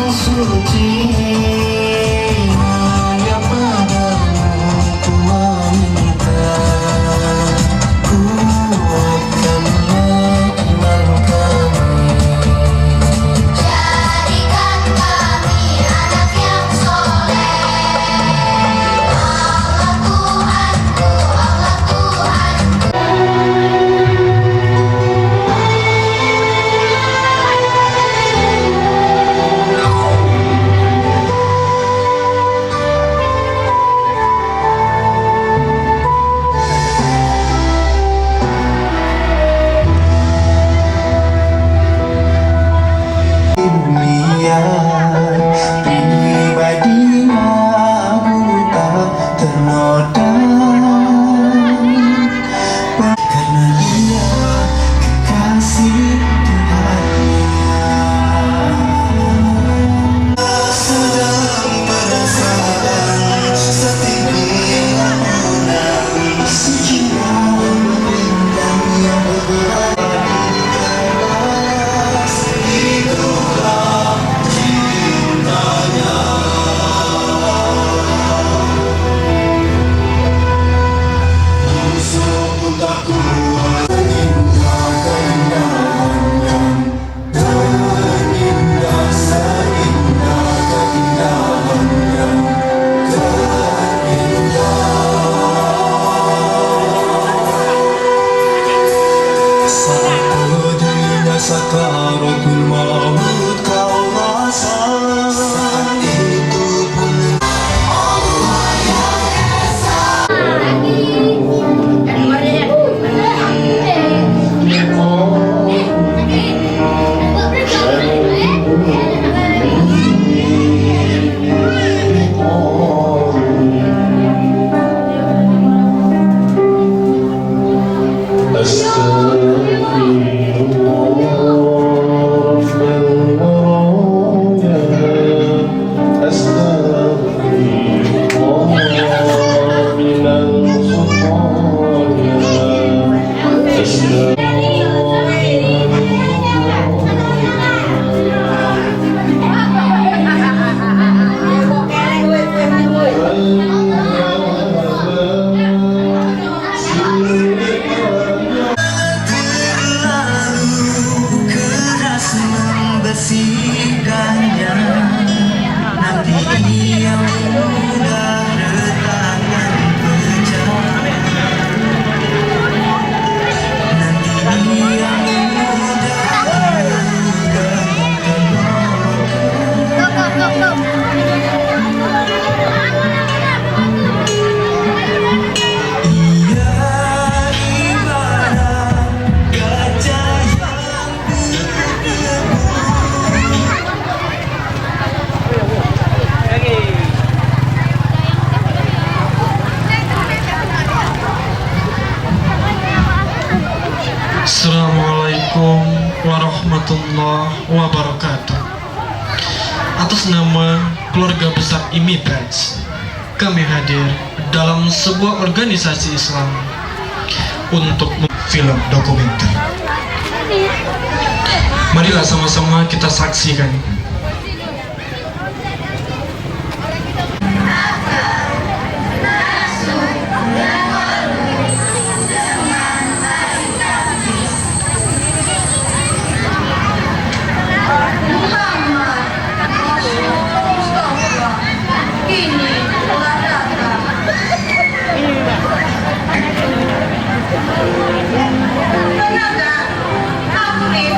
suci, hanya padamu ku meminta. Kuatkanlah iman kami, jadikan kami anak yang soleh. Allah Tuhanku, Allah Tuhanku. mulia pribadinya buta ternoda, karena dia kekasih Tuhannya. Sedang merasakan setinggi lamunan sejiwa bintang yang bergerak di teras, itulah cintanya. Musuhku tak kuat indah keindahannya, terindah seindah keindahannya, saat pedihnya sakaratul maut kau rasa, saat itu pun keras membersihkannya. Nanti ia mudah retakan pecah. Nanti ia ia ibarat kaca yang berdebu. Assalamualaikum warahmatullahi wabarakatuh. Atas nama keluarga besar Immigrants, kami hadir dalam sebuah organisasi Islam untuk film dokumenter. Marilah sama-sama kita saksikan. Tenaga, aku nih,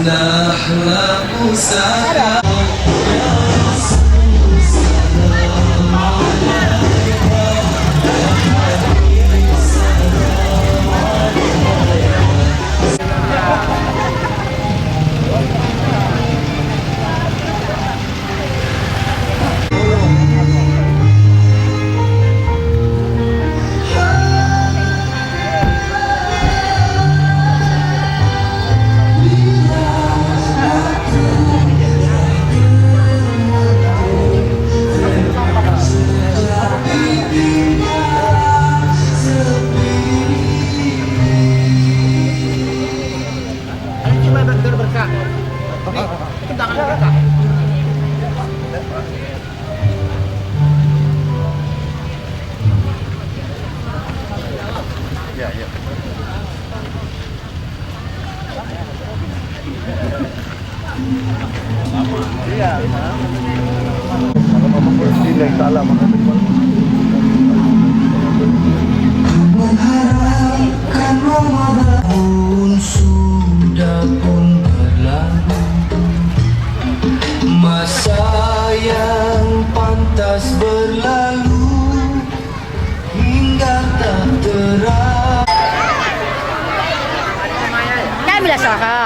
نحلم سكا mengharapkan Ramadan pun sudah pun berlalu, masa yang pantas berlalu hingga tak terang. Kami lah Saka.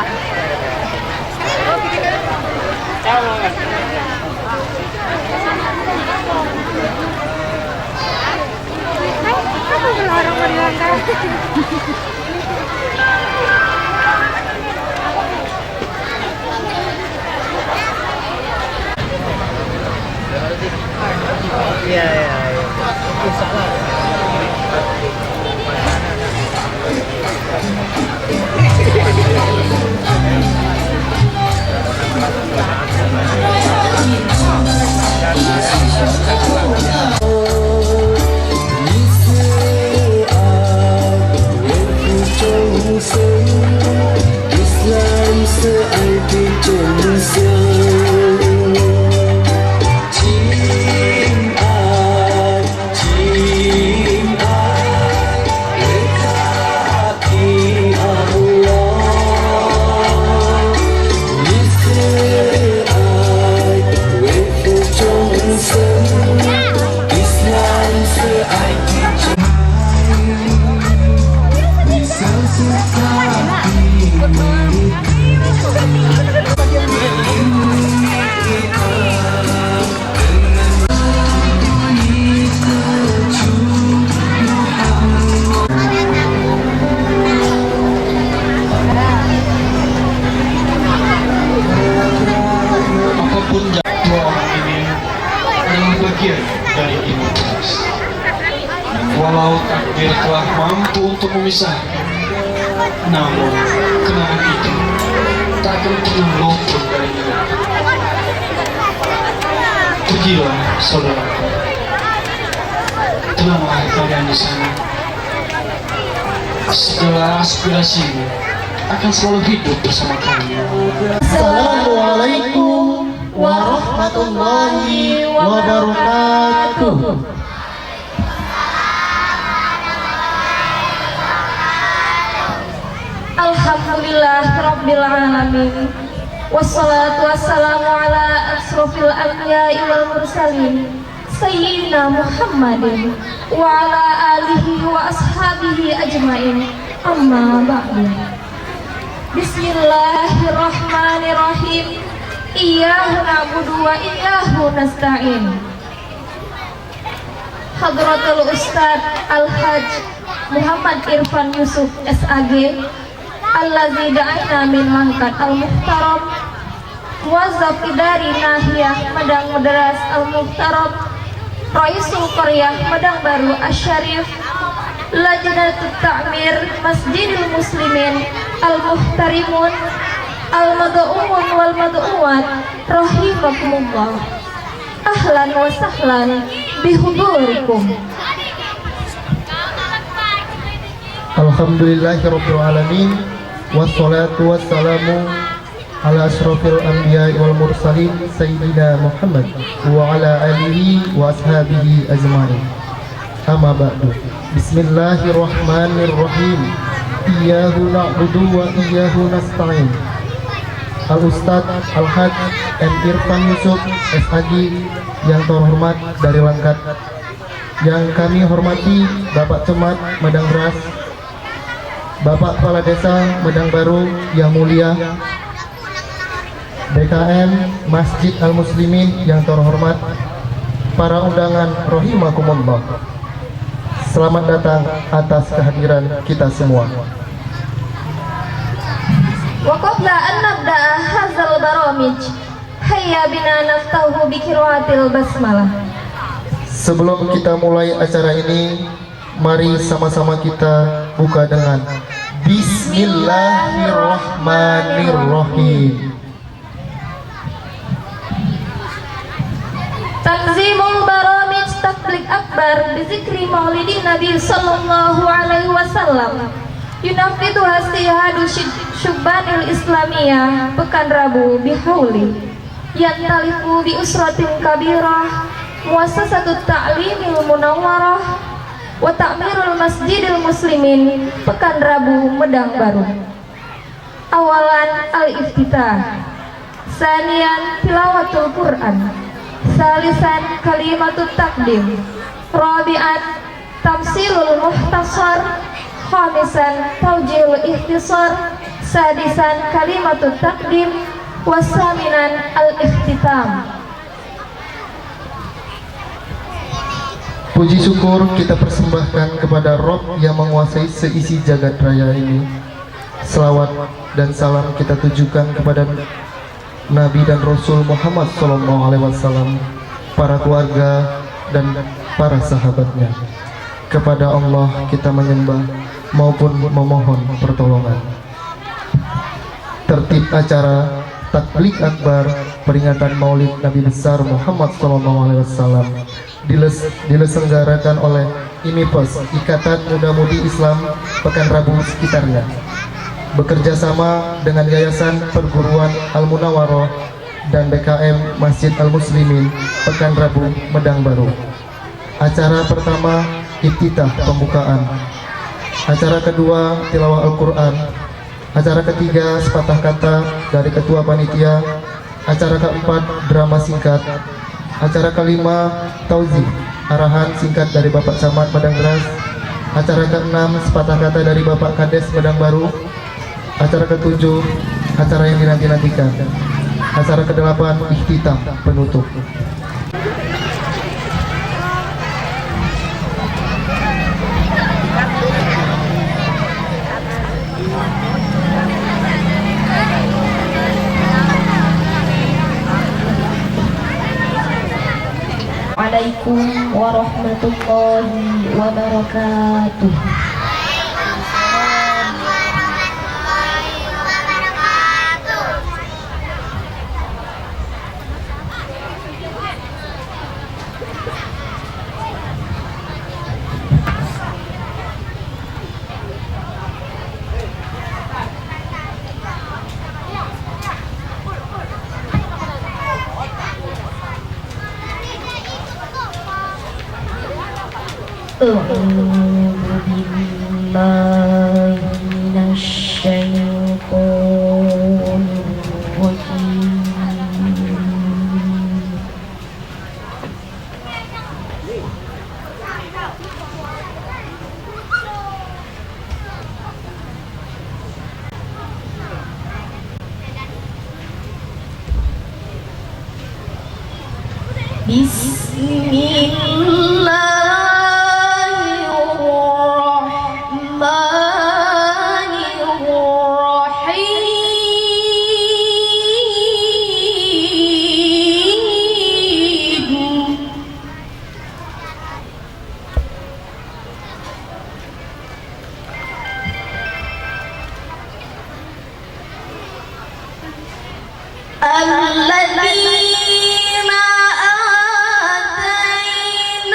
Islam searti Indonesia. Apapun dua orang ini adalah bagian dari imunitas. Walau takdir telah mampu untuk memisahkan, namun kenangan itu tak akan pernah luntur dari hidup. Pergilah saudaraku, tenanglah kalian di sana. Segala aspirasimu akan selalu hidup bersama kami. Assalamualaikum warahmatullahi wabarakatuh. Alhamdulillah Rabbil Alamin, wassalatu wassalamu ala asrofil anbiya'i wal mursalin Sayyidina Muhammadin wa ala alihi wa ashabihi ajmain, amma ba'du. Bismillahirrahmanirrahim. Iyyahu na'budu wa iyyahu nasta'in. Hadratul Ustadz Al-Hajj Muhammad Irfan Yusuf SAG Allazi da'ina min Langkat Al-Muhtaram, Muwazzaf Idari Nahiyah Madang Madras Al-Muhtaram, Raisul Qaryah Madang Baru Asy-Syarif, Lajnatul Ta'mir Masjidil Muslimin Al-Muhtarimun Al-Mad'uun wal Mad'uat rahimakumullah. Ahlan wa sahlan bihudurikum. Alhamdulillahirabbil alamin, wassalatu wassalamu ala asrofil anbiya'i wal mursalin Sayyidina Muhammad wa ala alihi wa ashabihi ajma'in. Amma ba'du. Bismillahirrahmanirrahim. Iyyahu na'budu wa iyyahu nasta'in. Al-Ustadz Al-Haj M. Irfan Yusuf SAG yang terhormat dari Langkat, yang kami hormati Bapak Camat Medang Beras, Bapak Kepala Desa Medang Baru yang mulia, BKM Masjid Al-Muslimin yang terhormat, para undangan rahimakumullah. Selamat datang atas kehadiran kita semua. Wa qabla an nabda'a hadzal baramij, hayya bina naftahu bi qiraatil basmalah. Sebelum kita mulai acara ini, mari sama-sama kita buka dengan Bismillahirrahmanirrahim. Tanzimul baramij tabligh akbar bi zikri maulidin nabi sallallahu alaihi wasallam. Yunafidu hastihadu syubbanil islamiyah Pekan Rabu bihauli yantalifu bi usratin kabirah muassasatut ta'limil munawwarah wa ta'mirul masjidil muslimin Pekan Rabu Medang Baru. Awalan al-iftitah, sanian tilawatul Quran, salisan kalimatut takdim, rabi'an tamsilul muhtasar, khamisan taujihul ikhtisar, sadisan kalimatut takdim, wasaminan al-ikhtitam. Puji syukur kita persembahkan kepada Rob yang menguasai seisi jagat raya ini. Selawat dan salam kita tujukan kepada Nabi dan Rasul Muhammad SAW, para keluarga dan para sahabatnya. Kepada Allah kita menyembah maupun memohon pertolongan. Tertib acara Tabligh Akbar peringatan Maulid Nabi besar Muhammad SAW diselenggarakan oleh IMIPES, Ikatan Muda-Mudi Islam Pekan Rabu sekitarnya, bekerja sama dengan Yayasan Perguruan Al-Munawwaroh dan BKM Masjid Al-Muslimin Pekan Rabu Medang Baru. Acara pertama iftitah pembukaan, acara kedua tilawah Al-Quran, acara ketiga sepatah kata dari ketua panitia, acara keempat drama singkat, acara kelima tauzih arahan singkat dari Bapak Camat Medang Beras, acara keenam sepatah kata dari Bapak Kades Medang Baru, acara ketujuh acara yang dinanti-nantikan, acara kedelapan iftitah penutup. Assalamualaikum warahmatullahi wabarakatuh. A'udzu billahi minasy syaithanir rajim. الذين آتيناهم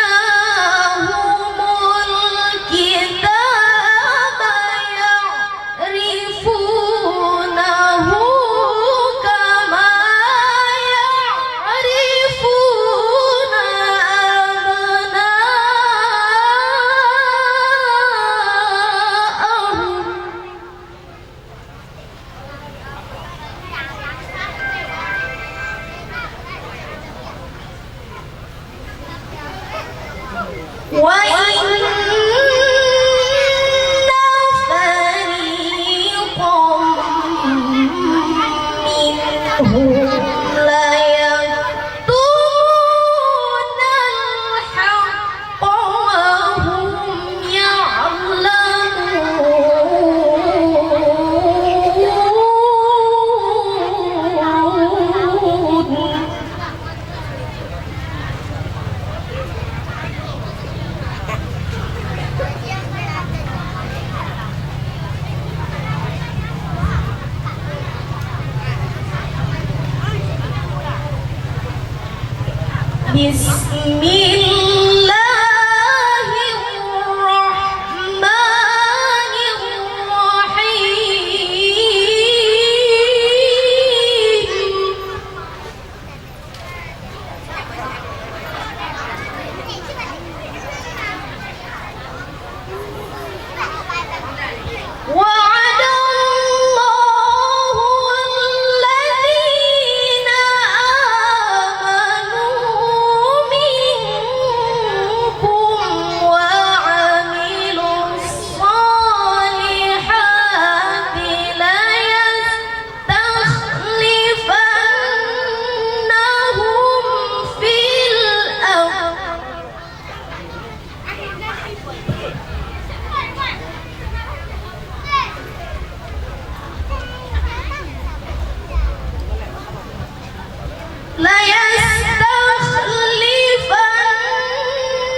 وإن فريقا منهم ليكتمون الحق وهم يعلمون بسم الله الرحمن الرحيم وعد الله الذين آمنوا منكم وعملوا الصالحات ليستخلفنهم في الأرض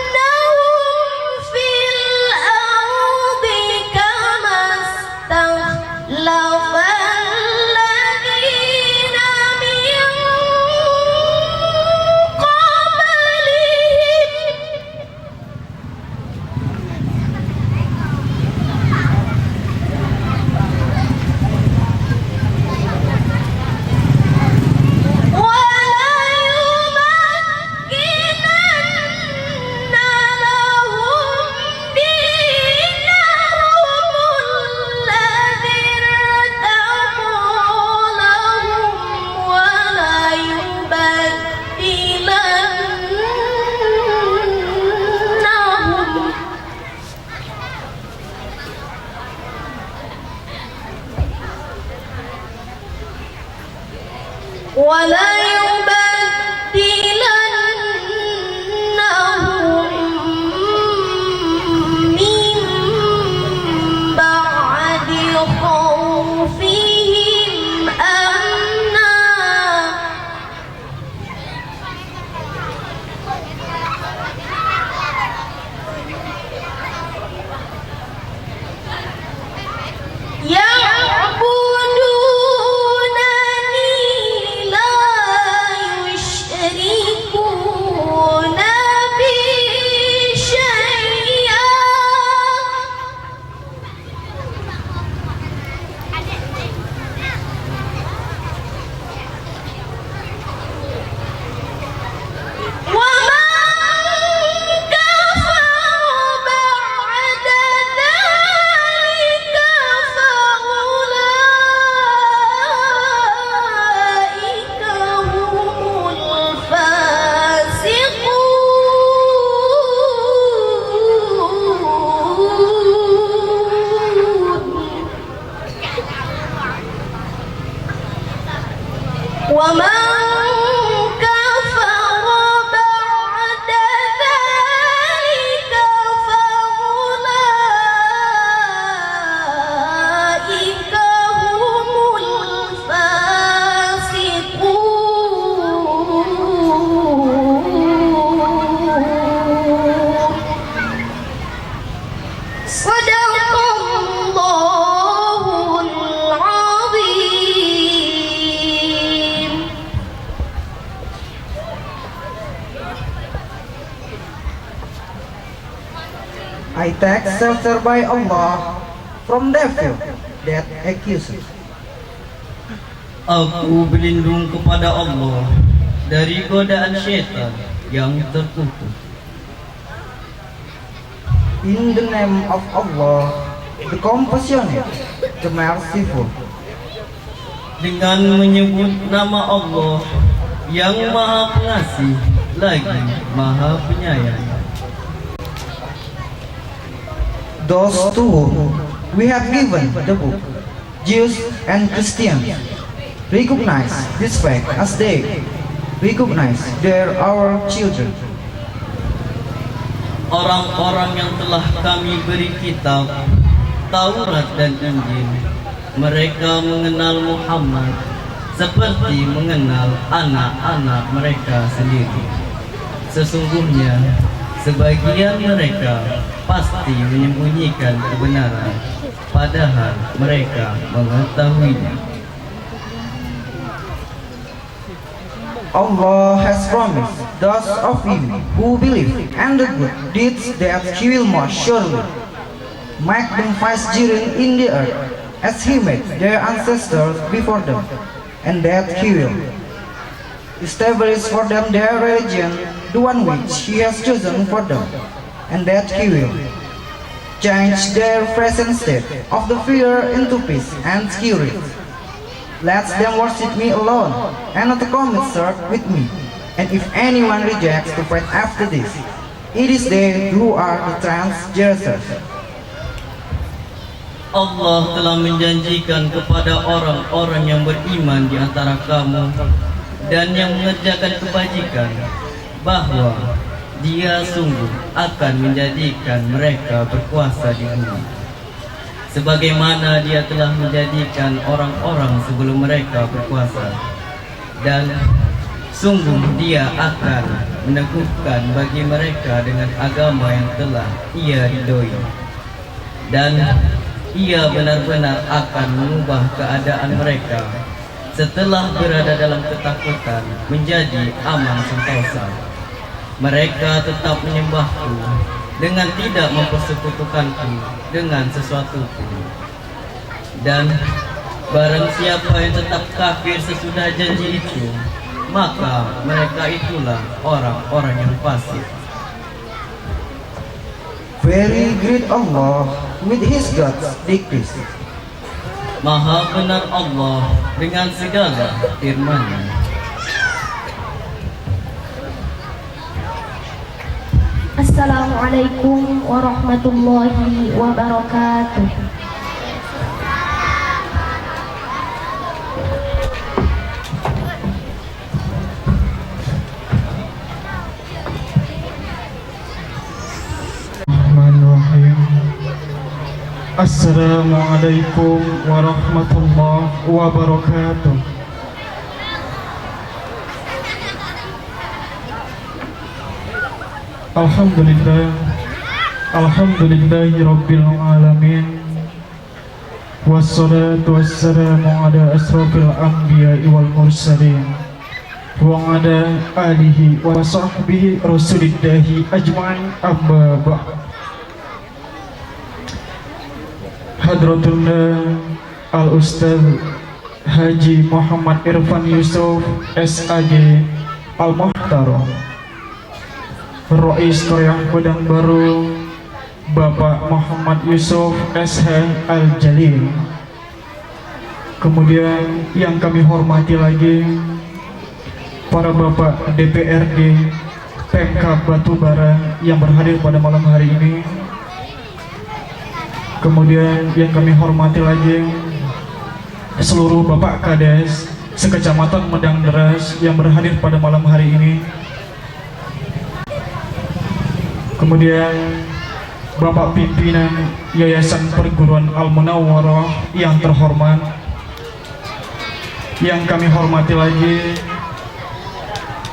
ليستخلفنهم في الأرض كما استخلف الذين من قبلهم وليمكنن لهم دينهم الذي ارتضى لهم وليبدلنهم من بعد خوفهم أمنا يعبدونني لا يشركون بي شيئا ومن كفر بعد ذلك فأولئك هم الفاسقون ومن كفر بعد ذلك فأولئك هم الفاسقون صدق الله العظيم. I take shelter by Allah from devil that accuses. Aku berlindung kepada Allah dari godaan syaitan yang terkutuk. In the name of Allah, the compassionate, the merciful. Dengan menyebut nama Allah yang Maha Pengasih lagi Maha Penyayang. those to whom we have given the book, Jews and Christians, recognize this fact as they recognize they're our children. Orang-orang yang telah kami beri kitab, Taurat dan Injil, mereka mengenal Muhammad seperti mengenal anak-anak mereka sendiri. Sesungguhnya sebagian mereka pasti menyembunyikan kebenaran, padahal mereka mengetahuinya. Allah has promised those of you who believe and the good deeds that He will most surely make them vicegerent in the earth, as He made their ancestors before them, and that He will establish for them their religion, the one which He has chosen for them, and that He will change their present state of the fear into peace and security. Let them worship me alone, and not commiserate with me. And if anyone rejects to fight after this, it is they who are the transgressors. Allah telah menjanjikan kepada orang-orang yang beriman di antara kamu dan yang mengerjakan kebajikan bahwa Dia sungguh akan menjadikan mereka berkuasa di bumi, sebagaimana Dia telah menjadikan orang-orang sebelum mereka berkuasa, dan sungguh Dia akan meneguhkan bagi mereka dengan agama yang telah Ia ridhoi, dan Ia benar-benar akan mengubah keadaan mereka setelah berada dalam ketakutan menjadi aman sentosa. Mereka tetap menyembahku dengan tidak mempersekutukanku dengan sesuatu pun. Dan barang siapa yang tetap kafir sesudah janji itu, maka mereka itulah orang-orang yang fasik. Very great Allah with His God's decrees. Maha benar Allah dengan segala firman-Nya. Assalamualaikum warahmatullahi wabarakatuh. Assalamualaikum warahmatullahi wabarakatuh. Alhamdulillahi rabbil alamin, wassalatu wassalamu ala asrofil anbiya'i wal mursalin wa ala alihi wa sahbihi rasulillahi ajma'in, amma ba'd. Hadratullah Al-Ustaz Haji Muhammad Irfan Yusuf SAG Al-Muhtaram, Rais Korea Padang Baru Bapak Muhammad Yusuf SH Al-Jalil. Kemudian yang kami hormati lagi para Bapak DPRD Pemkab Batubara yang berhadir pada malam hari ini. Kemudian yang kami hormati lagi seluruh Bapak Kades sekecamatan Medang Deras yang berhadir pada malam hari ini. Kemudian Bapak pimpinan Yayasan Perguruan Al-Munawwarah yang terhormat. Yang kami hormati lagi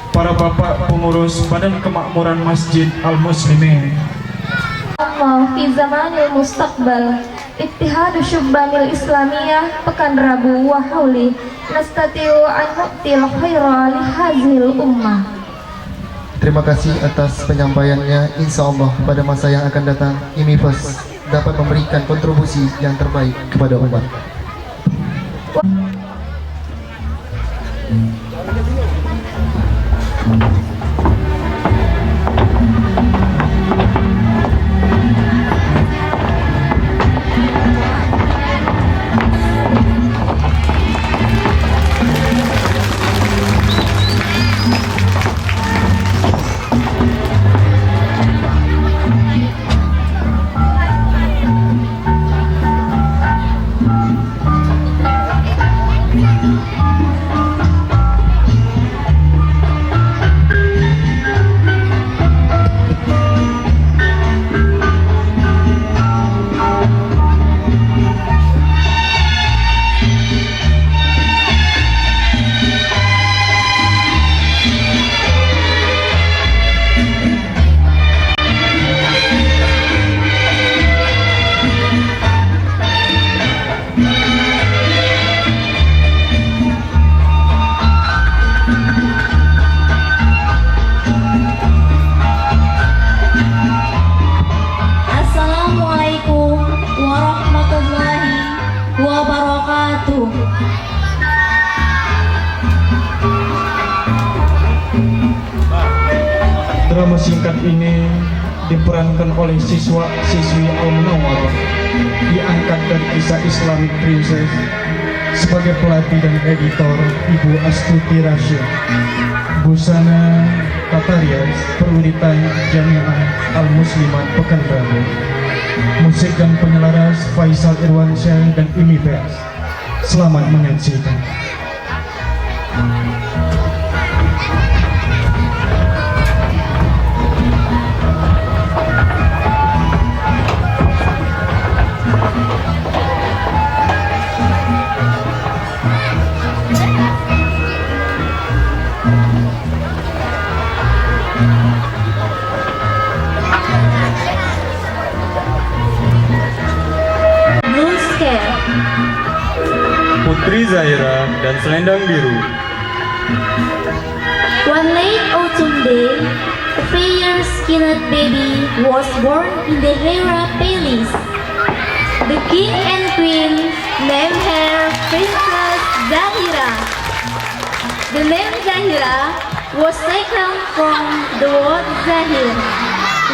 para Bapak pengurus Badan Kemakmuran Masjid Al-Muslimin. Allah fi zamanil mustaqbal Ittihadu Syubbanil Islamiyah Pekan Rabu wa hauli Nastatiu an nu'til khaira li hazil ummah. Terima kasih atas penyampaiannya. Insya Allah pada masa yang akan datang IMIFAS dapat memberikan kontribusi yang terbaik kepada umat. ini diperankan oleh siswa-siswi Al-Munawwarah, diangkat dari kisah Islamic Princess. Sebagai pelatih dan editor Ibu Astuti Rasya. Busana Tataria Perwiritan Jamiah Al-Muslimat Pekanbaru. Musik dan penyelaras Faisal Irwansyah dan Imi Pers. Selamat menyaksikan. Blue Scare. Putri Zahira dan Selendang Biru. One late autumn day, a fair-skinned baby was born in the Hera Palace. The king and queen named her Princess Zahira. The name Zahira was taken from the word Zahir,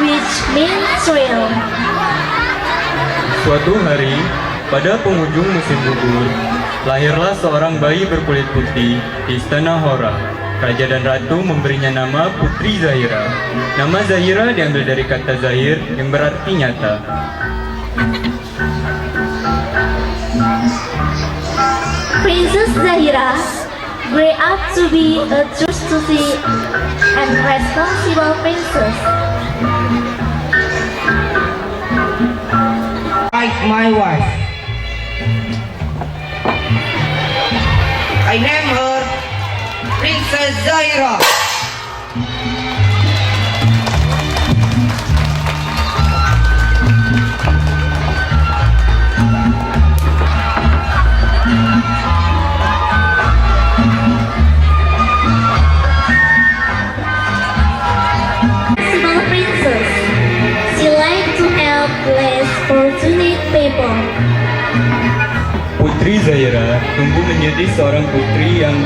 which means thrill. Suatu hari, pada penghujung musim gugur, lahirlah seorang bayi berkulit putih di istana Hora. Raja dan ratu memberinya nama Putri Zahira. Nama Zahira diambil dari kata Zahir yang berarti nyata. Princess Zahira grew up to be a trustworthy and responsible princess. Like my wife. I name her Princess Zahira. Small princess, she liked to help less fortunate people. Putri Zahira tumbuh menjadi seorang putri yang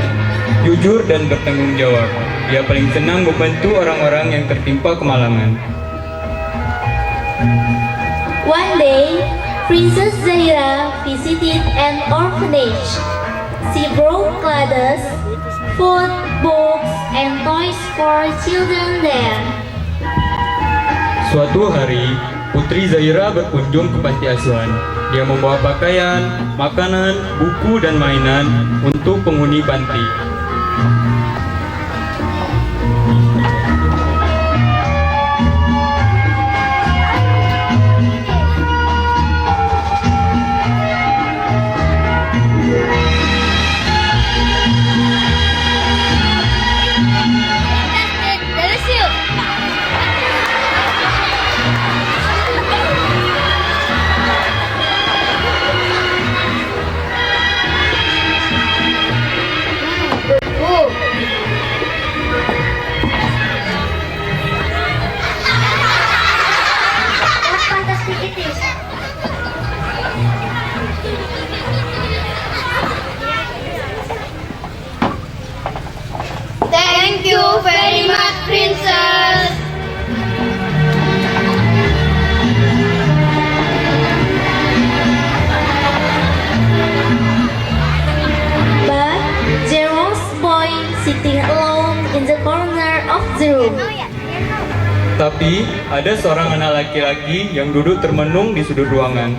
jujur dan bertanggung jawab. Dia paling senang membantu orang-orang yang tertimpa kemalangan. One day, Princess Zahira visited an orphanage. She brought clothes, food, books, and toys for children there. Suatu hari, Putri Zahira berkunjung ke panti asuhan. Dia membawa pakaian, makanan, buku, dan mainan untuk penghuni panti. Thank you very much, Princess. But there was a boy sitting alone in the corner of the room. Tapi, ada seorang anak laki-laki yang duduk termenung di sudut ruangan.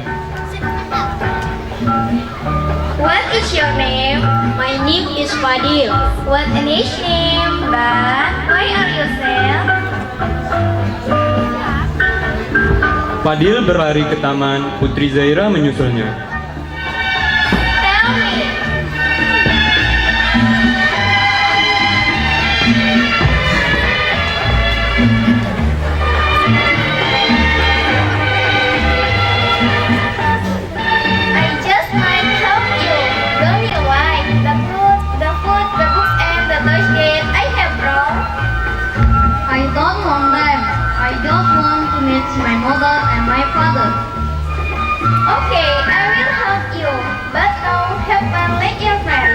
What is your name? My name is Fadil. What is your name? But why are you sad? Fadil berlari ke taman, Putri Zahira menyusulnya. Tell me. I just might help you. Don't you like the food, the books, and the toys that I have brought? I don't want them. I don't want to meet my mother and my father. Okay, I will help you. But now help my little friend.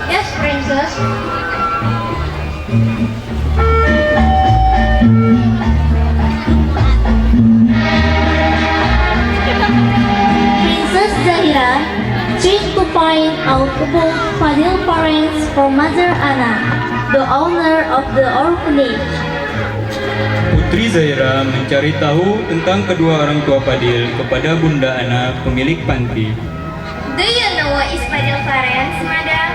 Yes, princess. above Fadil parents for Mother Anna, the owner of the orphanage. Putri Zahira mencari tahu tentang kedua orang tua Fadil kepada Bunda Ana, pemilik panti. Do you know what is Fadil parents, Madam?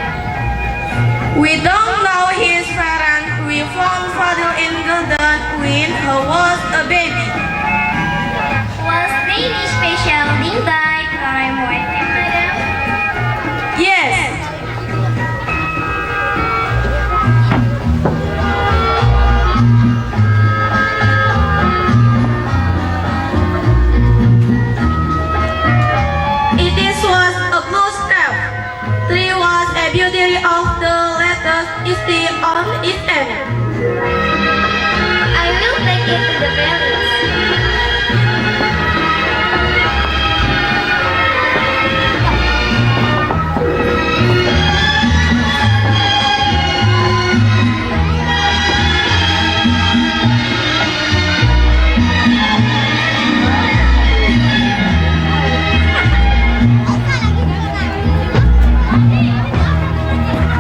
We don't know his parents. We found Fadil in Gulden when he was a baby. Was there any special thing that crime with him, Madam? Yes. Was a blue step. 3 was a beauty of the letters still on its end. I will take it to the palace.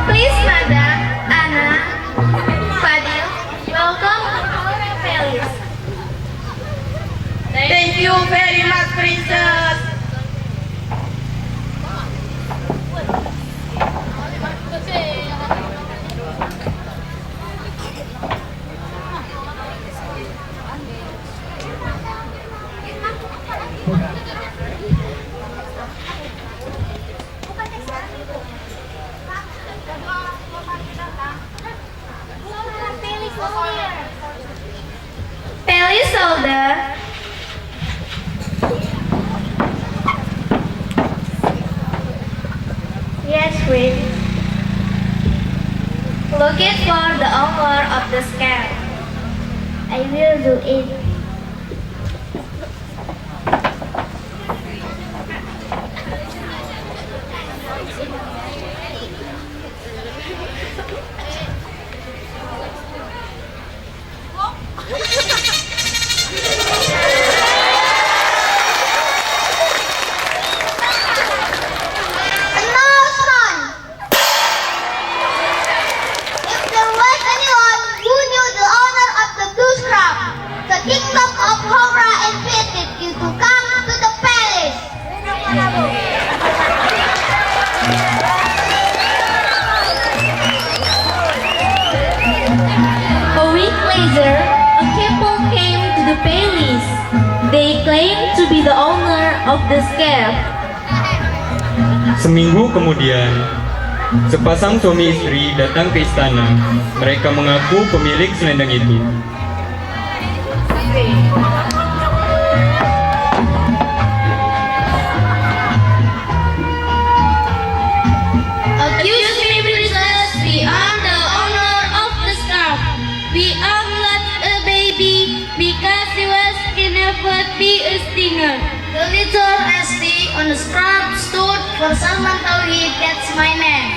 Please, Madam, Anna, Fadil, welcome to our palace. Thank you very much, Princess. Palace holder. Yes, Queen. Looking for the owner of the scar. I will do it. Announcement! If there was anyone who knew the owner of the blue scrap, the kingdom of Hora invited you to come to the palace. A week later, a couple came to the palace. They claimed to be the owner of the scarf. Seminggu kemudian, sepasang suami istri datang ke istana. Mereka mengaku pemilik selendang itu. Excuse me, princess. We are the owner of the scarf. We are not a baby because he was can never be a stinger. The little ST on the scrap stood for Salman Tauhid, that's my name.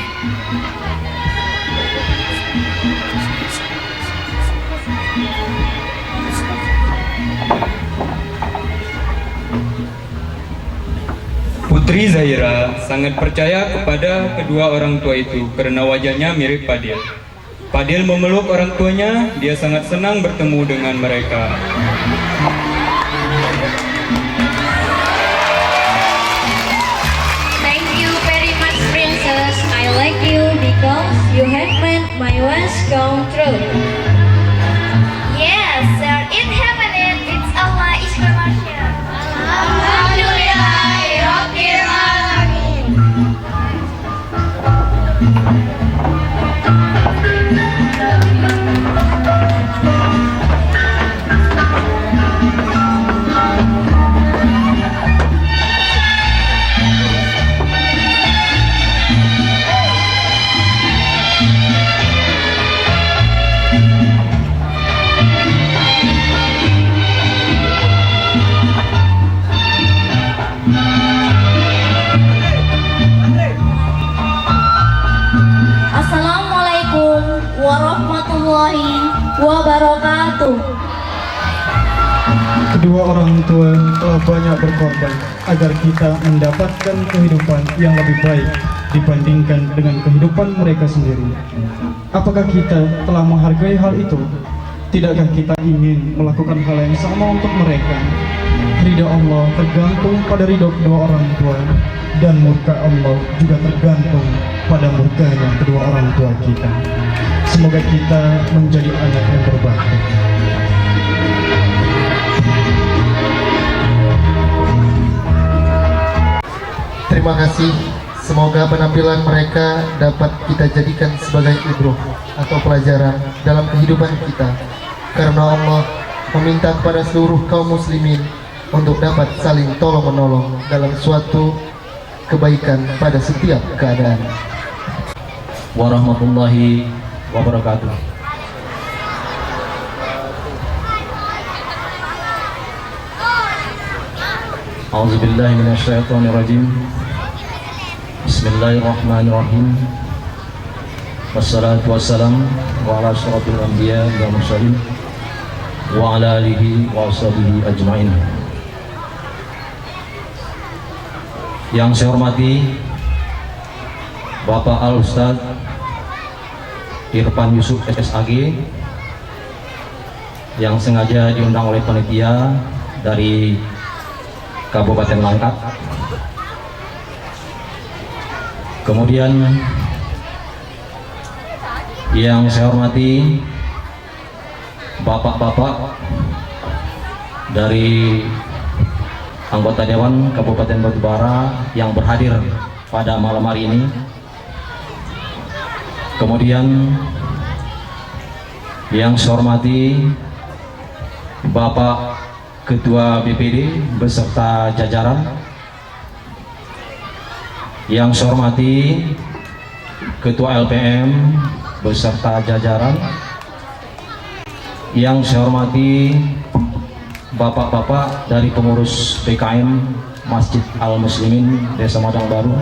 Putri Zahira sangat percaya kepada kedua orang tua itu karena wajahnya mirip Fadil. Fadil memeluk orang tuanya, dia sangat senang bertemu dengan mereka. Thank you very much, princess. I like you because you have made my wish come true. Yes, sir. It happened. It's Allah is commercial. Alhamdulillah, Rabbil Alamin. Assalamualaikum warahmatullahi wabarakatuh. Kedua orang tua telah banyak berkorban agar kita mendapatkan kehidupan yang lebih baik. dibandingkan dengan kehidupan mereka sendiri. Apakah kita telah menghargai hal itu? Tidakkah kita ingin melakukan hal yang sama untuk mereka? Ridha Allah tergantung pada ridha kedua orang tua, dan murka Allah juga tergantung pada murkanya kedua orang tua kita. Semoga kita menjadi anak yang berbakti. Terima kasih. Semoga penampilan mereka dapat kita jadikan sebagai ibrah atau pelajaran dalam kehidupan kita. Karena Allah meminta kepada seluruh kaum muslimin untuk dapat saling tolong-menolong dalam suatu kebaikan pada setiap keadaan. Warahmatullahi wabarakatuh. A'udzubillahi minasyaitonirrajim. Bismillahirrahmanirrahim. Wassalatu wassalamu ala asyrafil anbiya wal mursalin wa ala alihi wa sahbihi ajmain. Yang saya hormati Bapak Al-Ustaz Irfan Yusuf SSAG, yang sengaja diundang oleh panitia dari Kabupaten Langkat. Kemudian yang saya hormati bapak-bapak dari anggota Dewan Kabupaten Batubara yang berhadir pada malam hari ini. Kemudian yang saya hormati Bapak Ketua BPD beserta jajaran. Yang saya hormati Ketua LPM beserta jajaran. Yang saya hormati bapak-bapak dari pengurus PKM Masjid Al-Muslimin Desa Madang Baru.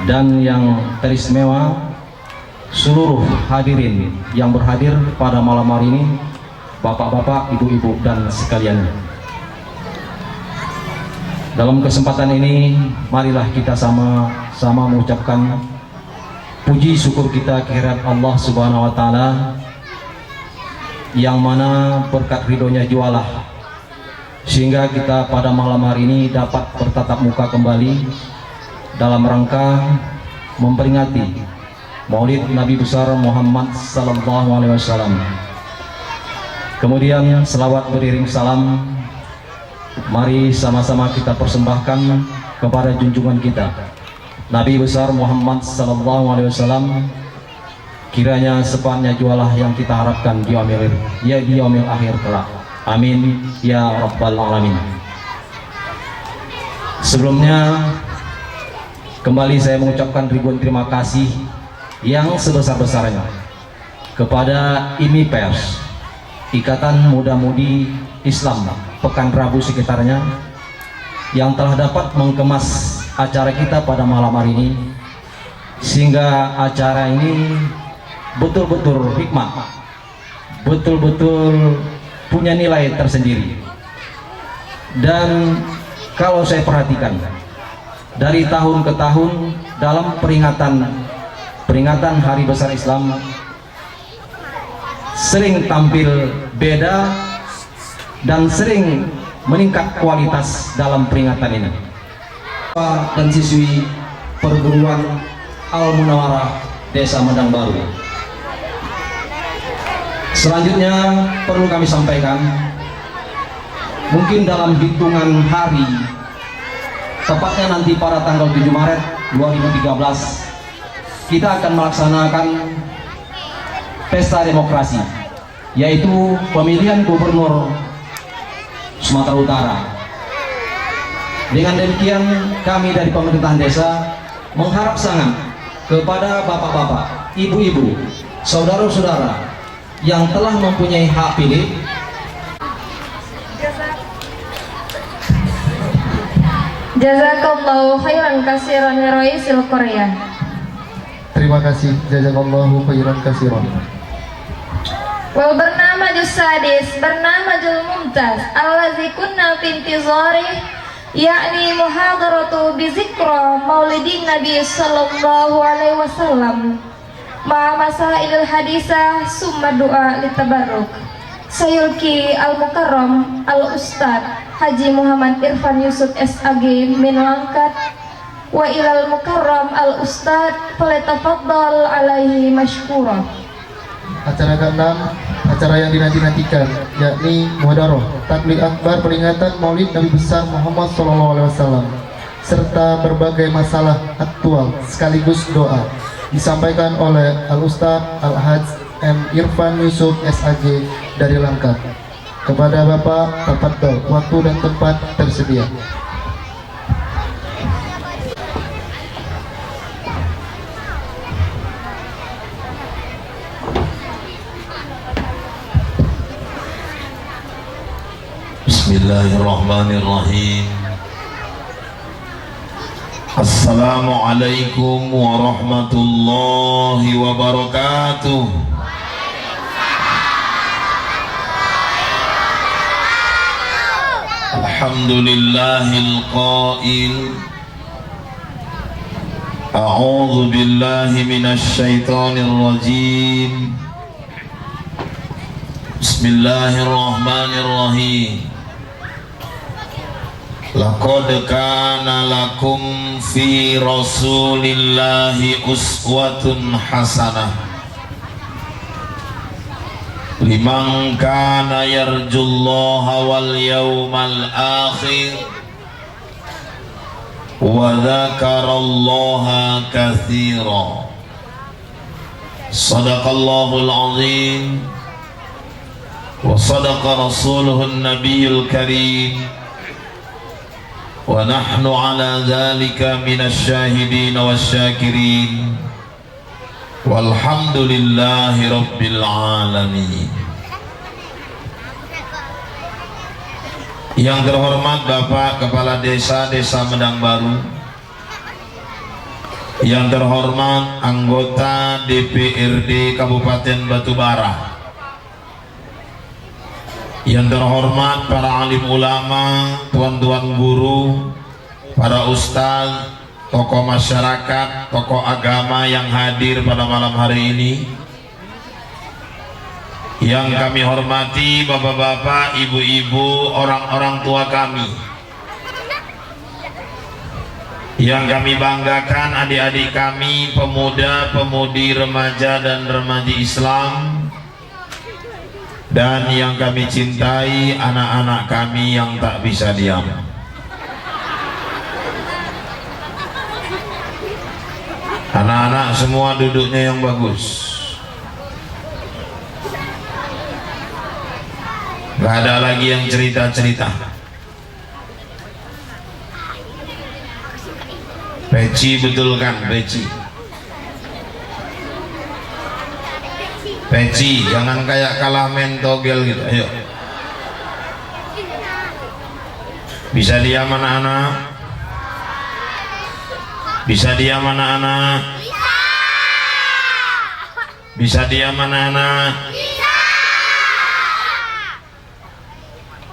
Dan yang teristimewa, seluruh hadirin yang berhadir pada malam hari ini, bapak-bapak, ibu-ibu dan sekalian. Dalam kesempatan ini, marilah kita sama-sama mengucapkan puji syukur kita kehadirat Allah Subhanahu wa Ta'ala, yang mana berkat ridhonya jualah sehingga kita pada malam hari ini dapat bertatap muka kembali dalam rangka memperingati Maulid Nabi besar Muhammad sallallahu alaihi wasallam. Kemudian selawat beriring salam mari sama-sama kita persembahkan kepada junjungan kita Nabi besar Muhammad sallallahu alaihi wasallam. Kiranya sepanjang jualah yang kita harapkan di yaumil akhir kelak. Amin ya rabbal alamin. Sebelumnya kembali saya mengucapkan ribuan terima kasih yang sebesar-besarnya kepada IMI Pers, Ikatan Muda-Mudi Islam Pekan Rabu sekitarnya, yang telah dapat mengemas acara kita pada malam hari ini, sehingga acara ini betul-betul hikmah, betul-betul punya nilai tersendiri. Dan kalau saya perhatikan dari tahun ke tahun dalam peringatan Hari Besar Islam sering tampil beda dan sering meningkat kualitas dalam peringatan ini. Dan siswi perguruan Al-Munawarah Desa Madang Baru. Selanjutnya perlu kami sampaikan, mungkin dalam hitungan hari, tepatnya nanti pada tanggal 7 Maret 2013, kita akan melaksanakan pesta demokrasi, yaitu pemilihan gubernur Sumatera Utara. Dengan demikian, kami dari pemerintahan desa mengharap sangat kepada bapak-bapak, ibu-ibu, saudara-saudara yang telah mempunyai hak pilih Jazakallahu khairan katsiran ya Raisul Korea. Terima kasih. Jazakallahu khairan katsiran. Wal barnamajus sadis barnamajul mumtaz allazi kunna fi intizarih yakni muhadaratu bizikra maulidin Nabi sallallahu alaihi wasallam ma masailul hadisah summa doa litabarruk. Sayulki al-mukarram al-ustad Haji Muhammad Irfan Yusuf SAG min Langkat wa ilal mukarram al-ustad falatafaddal alaihi mashkura. Acara ke-6, acara yang dinanti-nantikan, yakni muhadaroh takbir akbar peringatan Maulid Nabi besar Muhammad SAW serta berbagai masalah aktual sekaligus doa disampaikan oleh Al-Ustaz Al-Hajj M. Irfan Yusuf SAG dari Langkat. Kepada Bapak, tafadhol, waktu dan tempat tersedia. Bismillahirrahmanirrahim. Assalamualaikum warahmatullahi wabarakatuh. Alhamdulillahil qail A'udzu billahi minasy syaithanir rajim. Bismillahirrahmanirrahim. Laqad kana lakum fi rasulillahi uswatun hasanah liman kana yarjullaha wal yawmal akhir wa dzakarallaha katsira. Shadaqallahul azim wa sadaqa rasuluhun nabiyul karim wa nahnu ala dzalika minasy syahidin wasyakirin walhamdulillahi rabbil alamin. Yang terhormat Bapak Kepala Desa Medang Baru, yang terhormat anggota DPRD Kabupaten Batubara, yang terhormat para alim ulama, tuan-tuan guru, para ustaz, tokoh masyarakat, tokoh agama yang hadir pada malam hari ini, yang kami hormati bapak-bapak, ibu-ibu, orang-orang tua kami, yang kami banggakan adik-adik kami, pemuda-pemudi, remaja dan remaja Islam, dan yang kami cintai anak-anak kami yang tak bisa diam. Anak-anak semua duduknya yang bagus. Gak ada lagi yang cerita-cerita. Peci betul kan, peci. Peci, jangan kayak kalah main togel gitu. Ayo. Bisa diam anak-anak? Bisa diam anak-anak? Bisa diam anak-anak?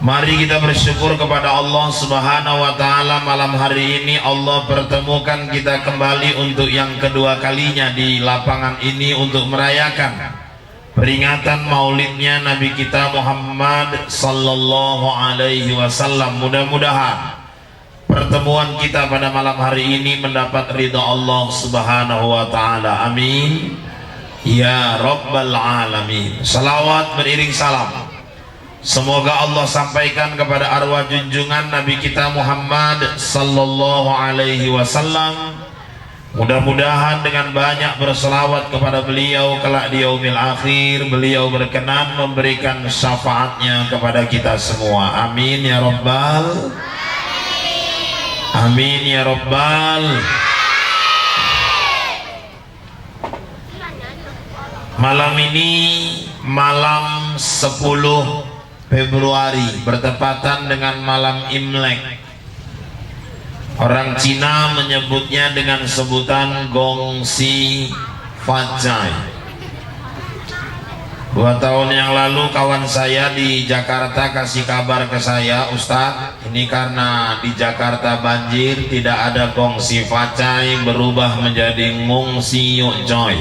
Mari kita bersyukur kepada Allah Subhanahu wa Ta'ala. Malam hari ini Allah pertemukan kita kembali untuk yang kedua kalinya di lapangan ini untuk merayakan peringatan maulidnya Nabi kita Muhammad sallallahu alaihi wasallam. Mudah-mudahan pertemuan kita pada malam hari ini mendapat ridha Allah Subhanahu wa Ta'ala. Amin ya rabbal alamin. Salawat beriring salam semoga Allah sampaikan kepada arwah junjungan Nabi kita Muhammad sallallahu alaihi wasallam. Mudah-mudahan dengan banyak berselawat kepada beliau kelak di yaumil akhir beliau berkenan memberikan syafaatnya kepada kita semua. Amin ya rabbal amin ya rabbal. Malam ini malam 10 Februari bertepatan dengan malam Imlek. Orang Cina menyebutnya dengan sebutan Gongxi Fazai. 2 tahun yang lalu kawan saya di Jakarta kasih kabar ke saya, Ustadz, ini karena di Jakarta banjir, tidak ada gongsi facai, berubah menjadi ngungsi yuk coy.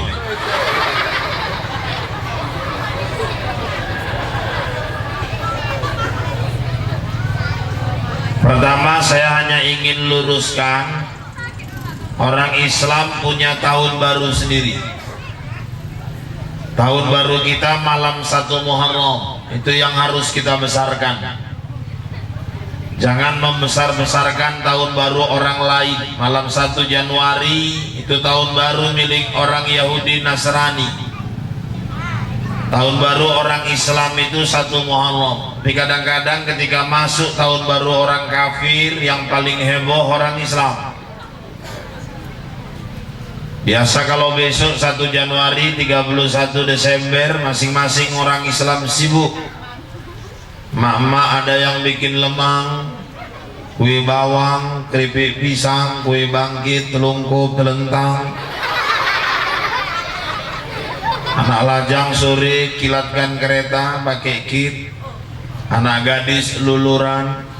Pertama, saya hanya ingin luruskan, orang Islam punya tahun baru sendiri. Tahun baru kita malam 1 Muharram, itu yang harus kita besarkan. Jangan membesar-besarkan tahun baru orang lain. Malam 1 Januari itu tahun baru milik orang Yahudi Nasrani. Tahun baru orang Islam itu 1 Muharram. Tapi kadang-kadang ketika masuk tahun baru orang kafir, yang paling heboh orang Islam. Biasa kalau besok 1 Januari, 31 Desember, masing-masing orang Islam sibuk. Mak-mak ada yang bikin lemang, kue bawang, keripik pisang, kue bangkit, telungkup, telentang. Anak lajang sore kilatkan kereta pakai kit. Anak gadis luluran.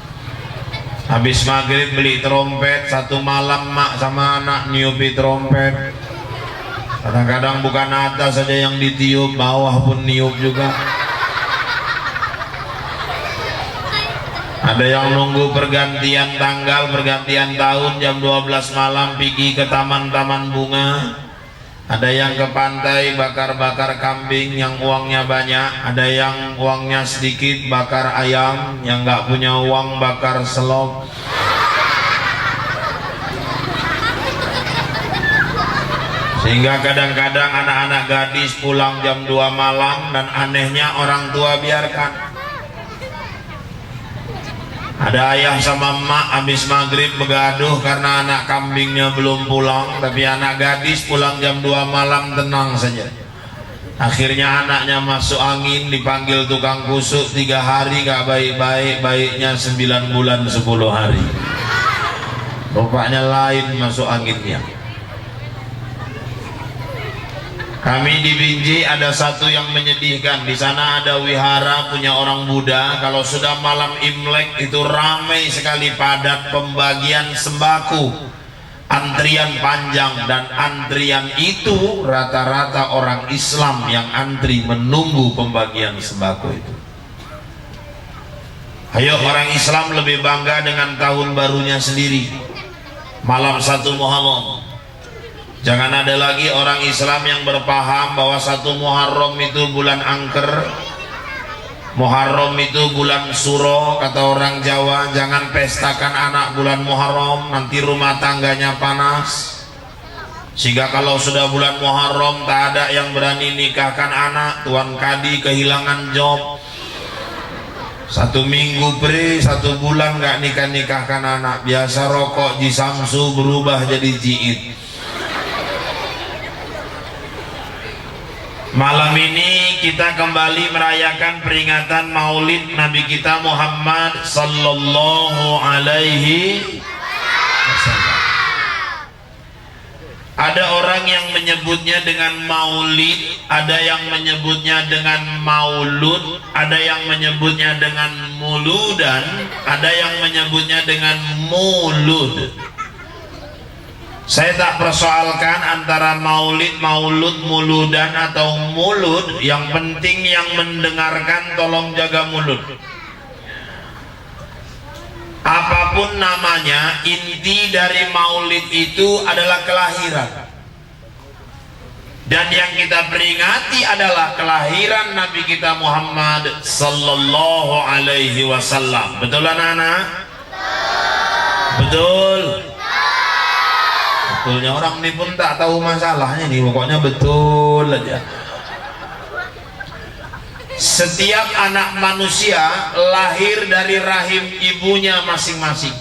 Habis maghrib beli trompet, 1 malam mak sama anak niupi trompet. Kadang-kadang bukan atas saja yang ditiup, bawah pun niup juga. Ada yang nunggu pergantian tanggal, pergantian tahun jam 12 malam pergi ke taman-taman bunga. Ada yang ke pantai bakar-bakar kambing yang uangnya banyak. Ada yang uangnya sedikit bakar ayam, yang nggak punya uang bakar selop. Sehingga kadang-kadang anak-anak gadis pulang jam 2 malam dan anehnya orang tua biarkan. Ada ayah sama emak habis maghrib begaduh karena anak kambingnya belum pulang, tapi anak gadis pulang jam 2 malam tenang saja. Akhirnya anaknya masuk angin, dipanggil tukang kusuk 3 hari gak baik-baik, baiknya 9 bulan 10 hari. Rupanya lain masuk anginnya. Kami di Binjai ada satu yang menyedihkan. Di sana ada wihara punya orang Buddha. Kalau sudah malam Imlek itu ramai sekali, padat pembagian sembako. Antrian panjang, dan antrian itu rata-rata orang Islam yang antri menunggu pembagian sembako itu. Ayo orang Islam lebih bangga dengan tahun barunya sendiri. Malam 1 Muharram. Jangan ada lagi orang Islam yang berpaham bahwa 1 Muharram itu bulan angker, Muharram itu bulan suro, kata orang Jawa. Jangan pestakan anak bulan Muharram, nanti rumah tangganya panas. Sehingga kalau sudah bulan Muharram tak ada yang berani nikahkan anak. Tuan Kadi kehilangan job. 1 minggu pre, 1 bulan gak nikah-nikahkan anak. Biasa rokok Ji Samsu berubah jadi Jiit. Malam ini kita kembali merayakan peringatan Maulid Nabi kita Muhammad sallallahu alaihi wasallam. Ada orang yang menyebutnya dengan Maulid, ada yang menyebutnya dengan Maulud, ada yang menyebutnya dengan Muludan, ada yang menyebutnya dengan Mulud. Saya tak persoalkan antara maulid, maulud, muludan atau mulud. Yang penting yang mendengarkan tolong jaga mulut. Apapun namanya, inti dari maulid itu adalah kelahiran. Dan yang kita peringati adalah kelahiran Nabi kita Muhammad sallallahu alaihi wasallam. Betul anak-anak? Betul. Betulnya orang ini pun tak tahu masalahnya nih, pokoknya betul aja. Setiap anak manusia lahir dari rahim ibunya masing-masing.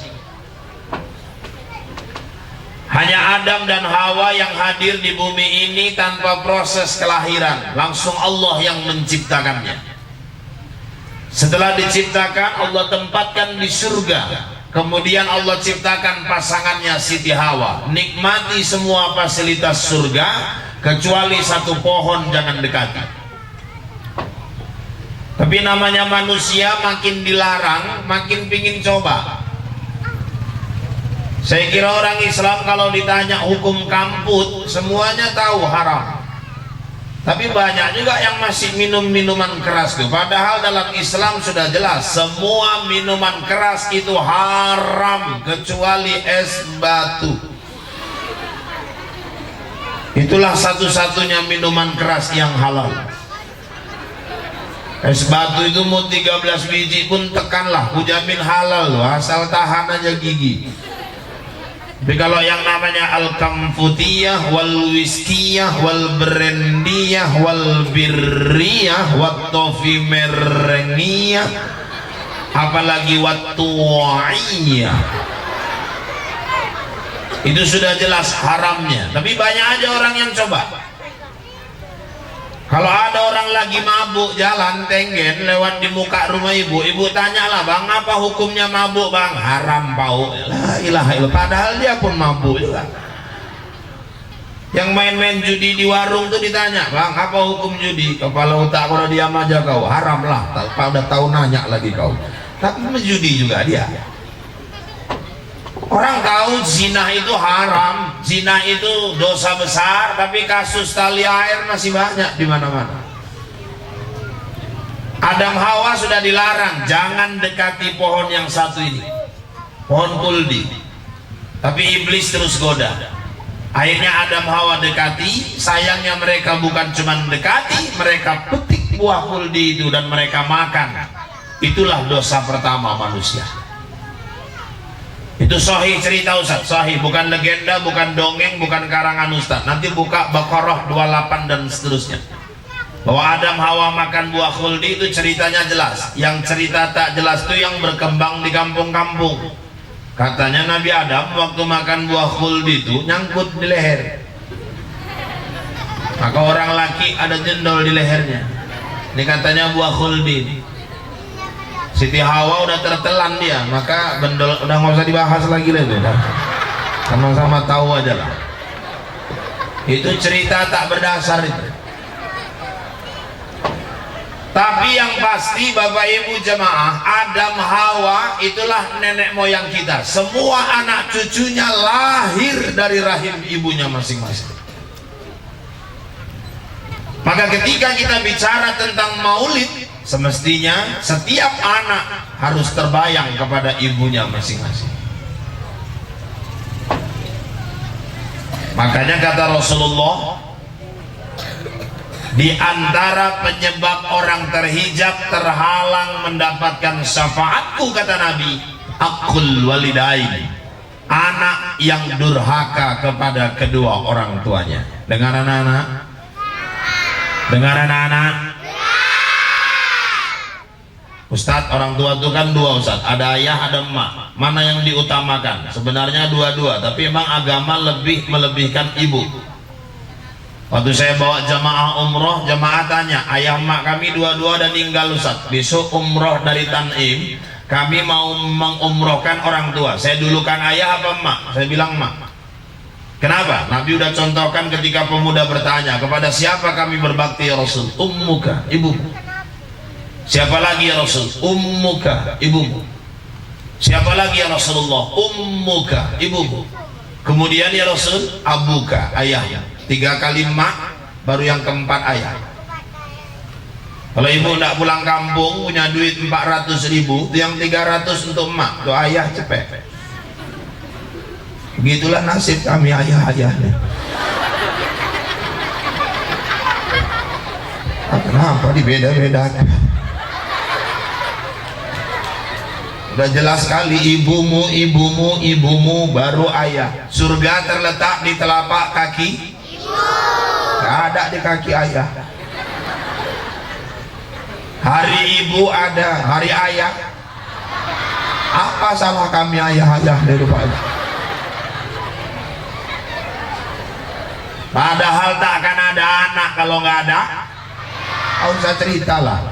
Hanya Adam dan Hawa yang hadir di bumi ini tanpa proses kelahiran, langsung Allah yang menciptakannya. Setelah diciptakan, Allah tempatkan di surga. Kemudian Allah ciptakan pasangannya Siti Hawa. Nikmati semua fasilitas surga kecuali 1 pohon jangan dekati. Tapi namanya manusia, makin dilarang makin pingin coba. Saya kira orang Islam kalau ditanya hukum kamput semuanya tahu haram. Tapi banyak juga yang masih minum minuman keras tuh. Padahal dalam Islam sudah jelas semua minuman keras itu haram kecuali es batu. Itulah satu-satunya minuman keras yang halal. Es batu itu mau 13 biji pun tekanlah, ku jamin halal loh, asal tahan aja gigi. Tapi kalau yang namanya al-kamfutiyah, wal wiskiyah, wal brandiyah, wal birriyah, wat tofi merengiyah, apalagi wat tuwaiyah, itu sudah jelas haramnya. Tapi banyak aja orang yang coba. Kalau ada orang lagi mabuk jalan tenggen lewat di muka rumah ibu tanyalah, bang apa hukumnya mabuk bang? Haram pau. La ilaha illallah. Padahal dia pun mabuk juga. Yang main-main judi di warung tuh ditanya, bang apa hukum judi? Kepala otak kalau diam aja kau, haram lah. Udah tahu nanya lagi kau. Tapi menjudi juga dia. Orang tahu zina itu haram, zina itu dosa besar, tapi kasus tali air masih banyak di mana-mana. Adam Hawa sudah dilarang, jangan dekati pohon yang satu ini, pohon kuldi. Tapi iblis terus goda. Akhirnya Adam Hawa dekati, sayangnya mereka bukan cuma dekati, mereka petik buah kuldi itu dan mereka makan. Itulah dosa pertama manusia. Itu sahih cerita Ustaz, sahih, bukan legenda, bukan dongeng, bukan karangan Ustaz. Nanti buka Baqarah 28 dan seterusnya. Bahwa Adam Hawa makan buah khuldi itu ceritanya jelas. Yang cerita tak jelas itu yang berkembang di kampung-kampung. Katanya Nabi Adam waktu makan buah khuldi itu nyangkut di leher. Maka orang laki ada jendol di lehernya. Ini katanya buah khuldi. Siti Hawa udah tertelan dia, maka bendol udah nggak usah dibahas lagi deh, sama-sama tahu aja lah. Itu cerita tak berdasar itu. Tapi yang pasti Bapak Ibu jemaah, Adam Hawa itulah nenek moyang kita. Semua anak cucunya lahir dari rahim ibunya masing-masing. Maka ketika kita bicara tentang maulid, semestinya setiap anak harus terbayang kepada ibunya masing-masing. Makanya kata Rasulullah, di antara penyebab orang terhijab terhalang mendapatkan syafaatku, kata Nabi, akul walidain, anak yang durhaka kepada kedua orang tuanya. Dengar anak-anak? Dengar anak-anak? Ustadz, orang tua itu kan dua Ustadz, ada ayah ada emak. Mana yang diutamakan? Sebenarnya dua-dua, tapi memang agama lebih melebihkan ibu. Waktu saya bawa jamaah umroh, jamaah tanya, ayah emak kami dua-dua dan tinggal Ustadz. Besok umroh dari Tanim, kami mau mengumrohkan orang tua. Saya dulukan ayah apa emak? Saya bilang emak. Kenapa? Nabi udah contohkan ketika pemuda bertanya, kepada siapa kami berbakti ya Rasul? Ummuka, ibumu. Siapa lagi ya Rasul? Ummuka, ibumu. Siapa lagi ya Rasulullah? Ummuka, ibumu. Kemudian ya Rasul, abuka, ayahnya. 3 kali mak, baru yang keempat ayah. Kalau ibu tidak pulang kampung, punya duit 400.000, itu yang 300 untuk emak, untuk ayah cepet. Begitulah nasib kami ayah-ayahnya. Kenapa dibeda-bedakan? Udah jelas sekali, ibumu, ibumu, ibumu, baru ayah. Surga terletak di telapak kaki ibu, gak ada di kaki ayah. Hari ibu ada, hari ayah. Apa salah kami ayah-ayah dari ayah? Padahal tak akan ada anak kalau nggak ada. Kau usah cerita lah.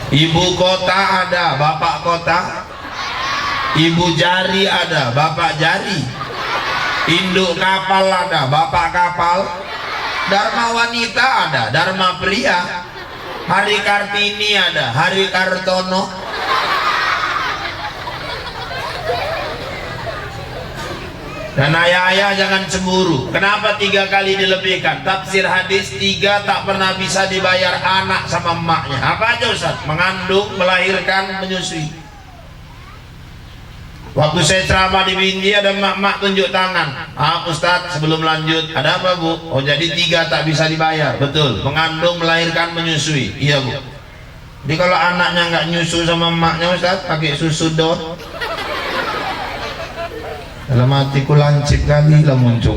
Ibu kota ada, bapak kota. Ibu jari ada, bapak jari. Induk kapal ada, bapak kapal. Dharma wanita ada, dharma pria. Hari Kartini ada, Hari Kartono. Dan ayah-ayah jangan cemburu. Kenapa 3 kali dilebihkan? Tafsir hadis 3 tak pernah bisa dibayar anak sama emaknya. Apa aja Ustaz? Mengandung, melahirkan, menyusui. Waktu saya ceramah di Bindi ada emak-emak tunjuk tangan. Ustaz, sebelum lanjut, ada apa Bu? Oh jadi 3 tak bisa dibayar. Betul, mengandung, melahirkan, menyusui. Iya Bu. Jadi kalau anaknya nggak nyusu sama emaknya Ustaz, pakai susu dot. Dalam hatiku lancip kali lah muncul.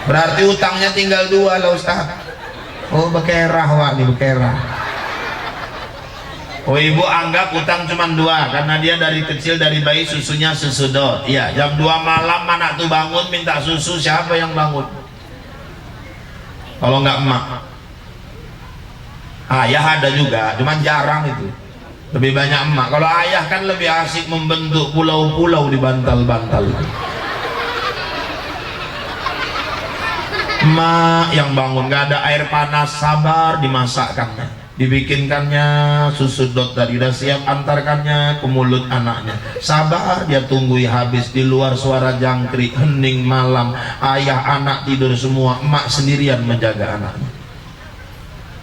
Berarti utangnya tinggal 2 lah Ustaz. Oh bekerah wak nih, bekerah. Oh ibu anggap utang cuma 2 karena dia dari kecil, dari bayi susunya susu dot. Iya, jam 2 malam anak tuh bangun minta susu, siapa yang bangun? Kalau nggak emak. Ayah ada juga, cuman jarang itu. Lebih banyak emak. Kalau ayah kan lebih asik membentuk pulau-pulau di bantal-bantal. Emak yang bangun, gak ada air panas, sabar dimasakkannya, dibikinkannya susu dot tadi, udah siap, antarkannya ke mulut anaknya, sabar dia tunggui habis. Di luar suara jangkrik, hening malam, ayah anak tidur semua, emak sendirian menjaga anaknya.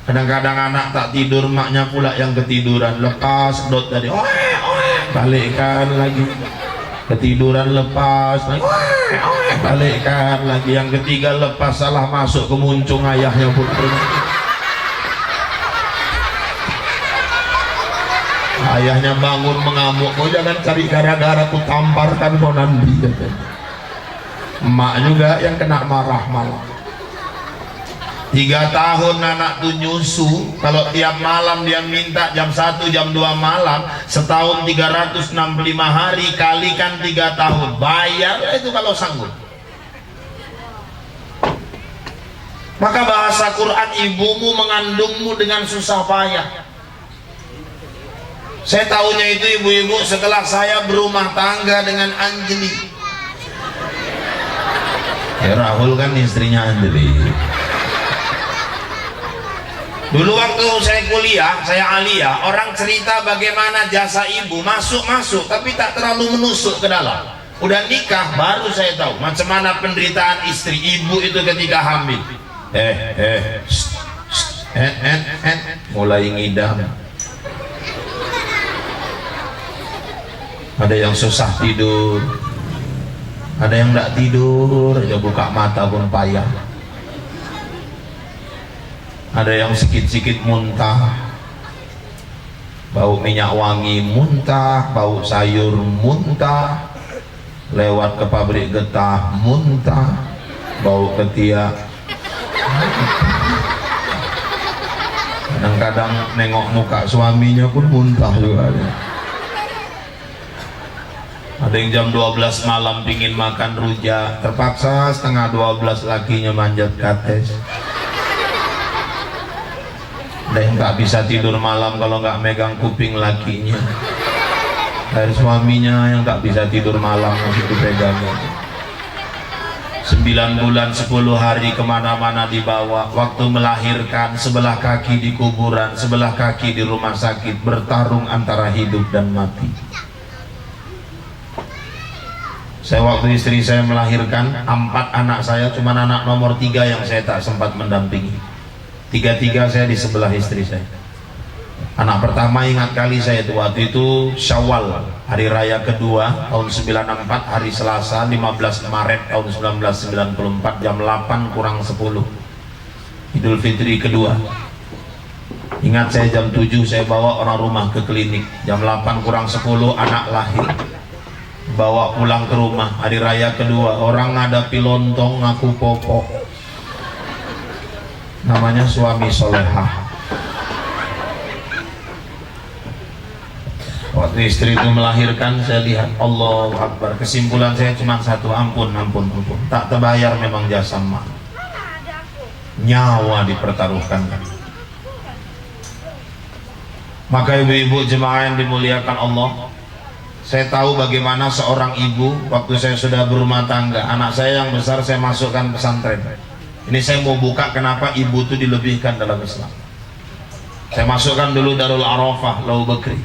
Kadang-kadang anak tak tidur, maknya pula yang ketiduran. Lepas dot tadi, balikkan lagi. Ketiduran lepas lagi, balikkan lagi. Yang ketiga lepas, salah masuk ke muncung ayahnya putri. Ayahnya bangun mengamuk, kau jangan cari gara-gara, ku tamparkan kau nanti. Emak juga yang kena marah malah. 3 tahun anak tuh nyusu. Kalau tiap malam dia minta jam 1, jam 2 malam, setahun 365 hari kalikan 3 tahun, bayar itu kalau sanggup. Maka bahasa Quran, ibumu mengandungmu dengan susah payah. Saya tahunya itu ibu-ibu setelah saya berumah tangga dengan Anjli. Rahul kan istrinya Anjli. Dulu waktu saya kuliah, saya aliyah, orang cerita bagaimana jasa ibu masuk-masuk tapi tak terlalu menusuk ke dalam. Udah nikah baru saya tahu macam mana penderitaan istri ibu itu ketika hamil. Mulai ngidam. Ada yang susah tidur, ada yang tidak tidur, aja buka mata pun payah. Ada yang sikit-sikit muntah, bau minyak wangi muntah, bau sayur muntah, lewat ke pabrik getah muntah, bau ketiak. Kadang-kadang nengok muka suaminya pun muntah juga. Ada yang jam 12 malam pingin makan rujak, terpaksa setengah 12 lakinya manjat kates. Ada yang nggak bisa tidur malam kalau nggak megang kuping lakinya. Dari suaminya yang nggak bisa tidur malam masih dipegangnya. 9 bulan 10 hari kemana-mana dibawa. Waktu melahirkan sebelah kaki di kuburan, sebelah kaki di rumah sakit, bertarung antara hidup dan mati. Saya waktu istri saya melahirkan 4 anak saya, cuma anak nomor 3 yang saya tak sempat mendampingi. 3-3 saya di sebelah istri saya. Anak pertama ingat kali saya itu waktu itu Syawal, hari raya kedua tahun 94, hari Selasa 15 Maret tahun 1994 jam 8 kurang 10, Idul Fitri kedua. Ingat saya jam 7 saya bawa orang rumah ke klinik, jam 8 kurang 10 anak lahir, bawa pulang ke rumah. Hari raya kedua, orang ngadapi lontong ngaku popok, namanya suami solehah. Waktu istri itu melahirkan saya lihat, Allahu Akbar, kesimpulan saya cuma satu, ampun, tak terbayar memang jasa emak. Nyawa dipertaruhkan. Maka ibu-ibu jemaah yang dimuliakan Allah, saya tahu bagaimana seorang ibu waktu saya sudah berumah tangga. Anak saya yang besar saya masukkan pesantren. Ini saya mau buka kenapa ibu itu dilebihkan dalam Islam. Saya masukkan dulu Darul Arafah Lau Bekri.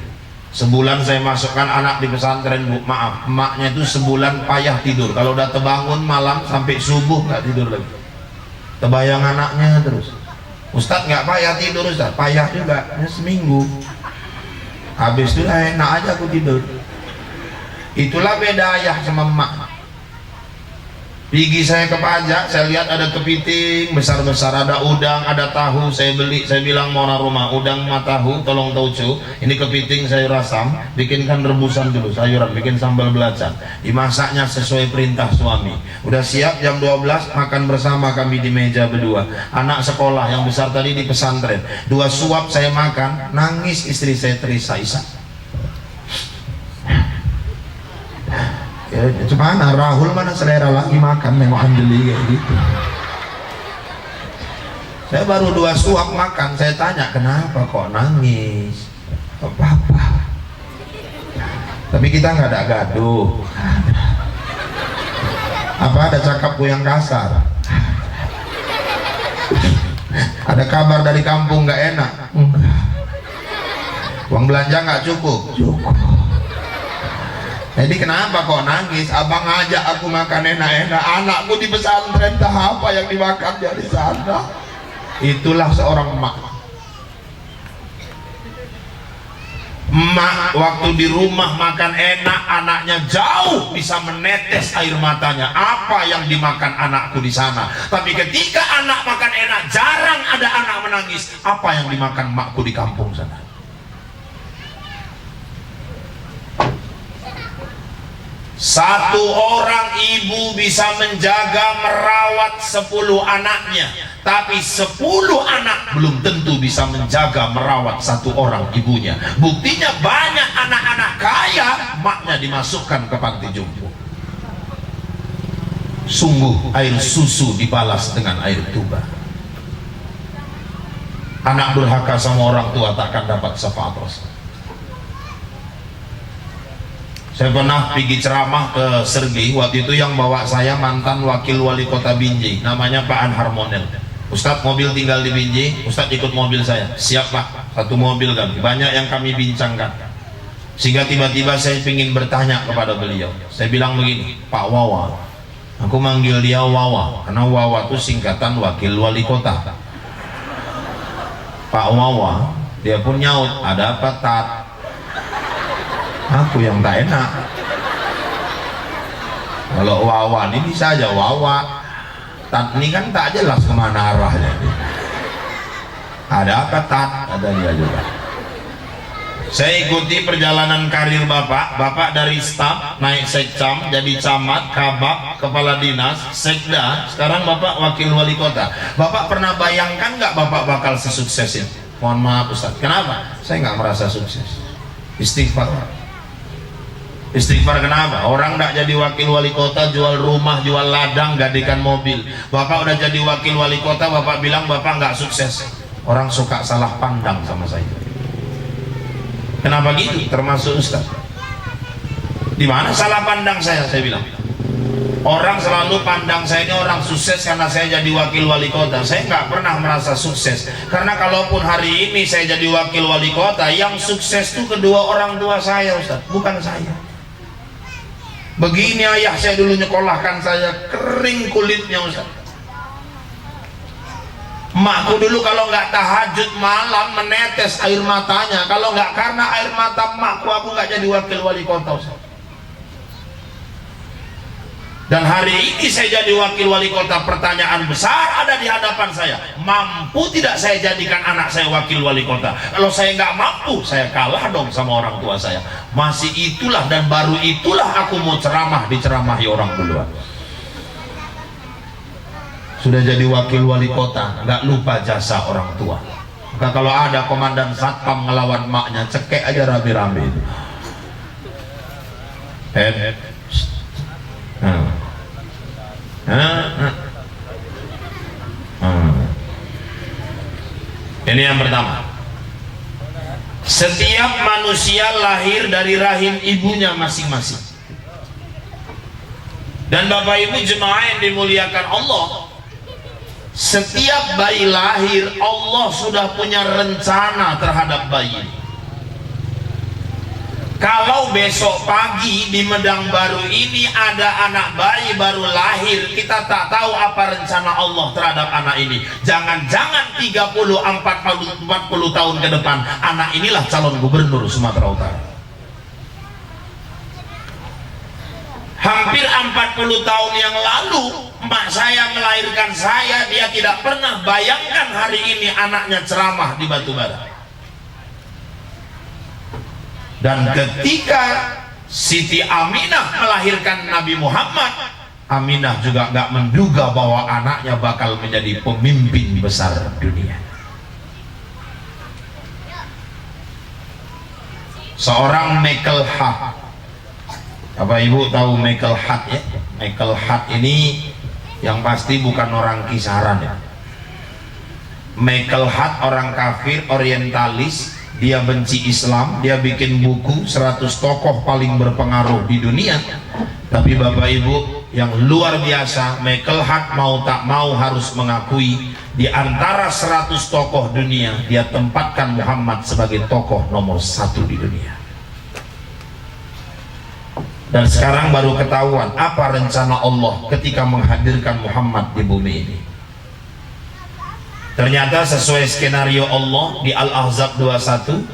Sebulan saya masukkan anak di pesantren, Bu. Maaf, emaknya itu sebulan payah tidur. Kalau udah terbangun malam sampai subuh nggak tidur lagi. Terbayang anaknya terus. Ustadz nggak payah tidur, Ustadz. Payah juga, ya, seminggu. Habis itu enak aja aku tidur. Itulah beda ayah sama emak. Pergi saya ke pajak, saya lihat ada kepiting besar-besar, ada udang, ada tahu, saya beli, saya bilang mau orang rumah, udang sama tahu, tolong tauco, ini kepiting saya rasam, bikinkan rebusan dulu, sayuran, bikin sambal belacan, dimasaknya sesuai perintah suami. Udah siap jam 12, makan bersama kami di meja berdua. Anak sekolah yang besar tadi di pesantren, 2 suap saya makan, nangis istri saya terisak-isak. Ya, cuman Rahul mana selera lagi makan memang andeli kayak gitu. Saya baru 2 suap makan, saya tanya kenapa kok nangis, apa-apa. Tapi kita nggak ada gaduh. Apa ada cakapku yang kasar? Ada kabar dari kampung nggak enak? Uang belanja nggak cukup? Cukup. Jadi kenapa kok nangis? Abang ngajak aku makan enak-enak, anakku di pesantren tak apa yang dimakan di sana. Itulah seorang emak. Emak waktu di rumah makan enak, anaknya jauh bisa menetes air matanya. Apa yang dimakan anakku di sana? Tapi ketika anak makan enak, jarang ada anak menangis. Apa yang dimakan emakku di kampung sana? Satu orang ibu bisa menjaga merawat 10 anaknya, tapi 10 anak belum tentu bisa menjaga merawat 1 orang ibunya. Buktinya banyak anak-anak kaya maknya dimasukkan ke panti jompo. Sungguh air susu dibalas dengan air tuba. Anak durhaka sama orang tua takkan dapat syafaat Rasul. Saya pernah pergi ceramah ke Sergi, waktu itu yang bawa saya mantan wakil wali kota Binjai, namanya Pak Anhar Monel. Ustadz mobil tinggal di Binjai, Ustadz ikut mobil saya. Siap Pak, 1 mobil kami, banyak yang kami bincangkan. Sehingga tiba-tiba saya ingin bertanya kepada beliau. Saya bilang begini, Pak Wawa, aku manggil dia Wawa, karena Wawa itu singkatan wakil wali kota. Pak Wawa, dia pun nyaut, ada apa Tat? Aku yang tak enak. Kalau Wawan ini bisa aja Wawa, Tat ini kan tak jelas kemana arahnya. Ada apa Tat? Ada dia juga. Saya ikuti perjalanan karir Bapak dari staf naik sekcam, jadi camat, kabak, kepala dinas, sekda, sekarang Bapak wakil wali kota. Bapak pernah bayangkan nggak Bapak bakal sesukses ini? Mohon maaf Ustaz, kenapa? Saya nggak merasa sukses. Istighfar. Istighfar kenapa? Orang tidak jadi wakil wali kota, jual rumah, jual ladang, gadikan mobil. Bapak udah jadi wakil wali kota, Bapak bilang Bapak nggak sukses. Orang suka salah pandang sama saya. Kenapa gitu? Termasuk Ustaz. Di mana salah pandang saya bilang. Orang selalu pandang saya ini orang sukses karena saya jadi wakil wali kota. Saya nggak pernah merasa sukses. Karena kalaupun hari ini saya jadi wakil wali kota, yang sukses itu kedua orang tua saya Ustaz, bukan saya. Begini ayah saya dulu nyekolahkan saya, kering kulitnya Ustaz. Makku dulu kalau nggak tahajud malam menetes air matanya. Kalau nggak karena air mata makku, aku nggak jadi wakil wali kota Ustaz. Dan hari ini saya jadi wakil wali kota, pertanyaan besar ada di hadapan saya. Mampu tidak saya jadikan anak saya wakil wali kota? Kalau saya nggak mampu, saya kalah dong sama orang tua saya. Masih itulah dan baru itulah aku mau ceramah, diceramahi orang duluan. Sudah jadi wakil wali kota, nggak lupa jasa orang tua. Maka kalau ada komandan satpam ngelawan maknya, cekek aja rame-rame itu. Ini yang pertama. Setiap manusia lahir dari rahim ibunya masing-masing. Dan Bapak Ibu jemaah yang dimuliakan Allah, Setiap bayi lahir, Allah sudah punya rencana terhadap bayi. Kalau besok pagi di Medang Baru ini ada anak bayi baru lahir, kita tak tahu apa rencana Allah terhadap anak ini. Jangan-jangan 30-40 tahun ke depan anak inilah calon gubernur Sumatera Utara. Hampir 40 tahun yang lalu emak saya melahirkan saya, dia tidak pernah bayangkan hari ini anaknya ceramah di Batubara. Dan ketika Siti Aminah melahirkan Nabi Muhammad, Aminah juga gak menduga bahwa anaknya bakal menjadi pemimpin besar dunia. Seorang Michael Hart, Bapak Ibu tahu Michael Hart ya? Michael Hart ini yang pasti bukan orang kisaran ya. Michael Hart orang kafir, orientalis, dia benci Islam, dia bikin buku 100 tokoh paling berpengaruh di dunia. Tapi Bapak Ibu yang luar biasa, Michael Hart mau tak mau harus mengakui di antara 100 tokoh dunia, dia tempatkan Muhammad sebagai tokoh nomor 1 di dunia. Dan sekarang baru ketahuan apa rencana Allah ketika menghadirkan Muhammad di bumi ini. Ternyata sesuai skenario Allah di Al-Ahzab 21,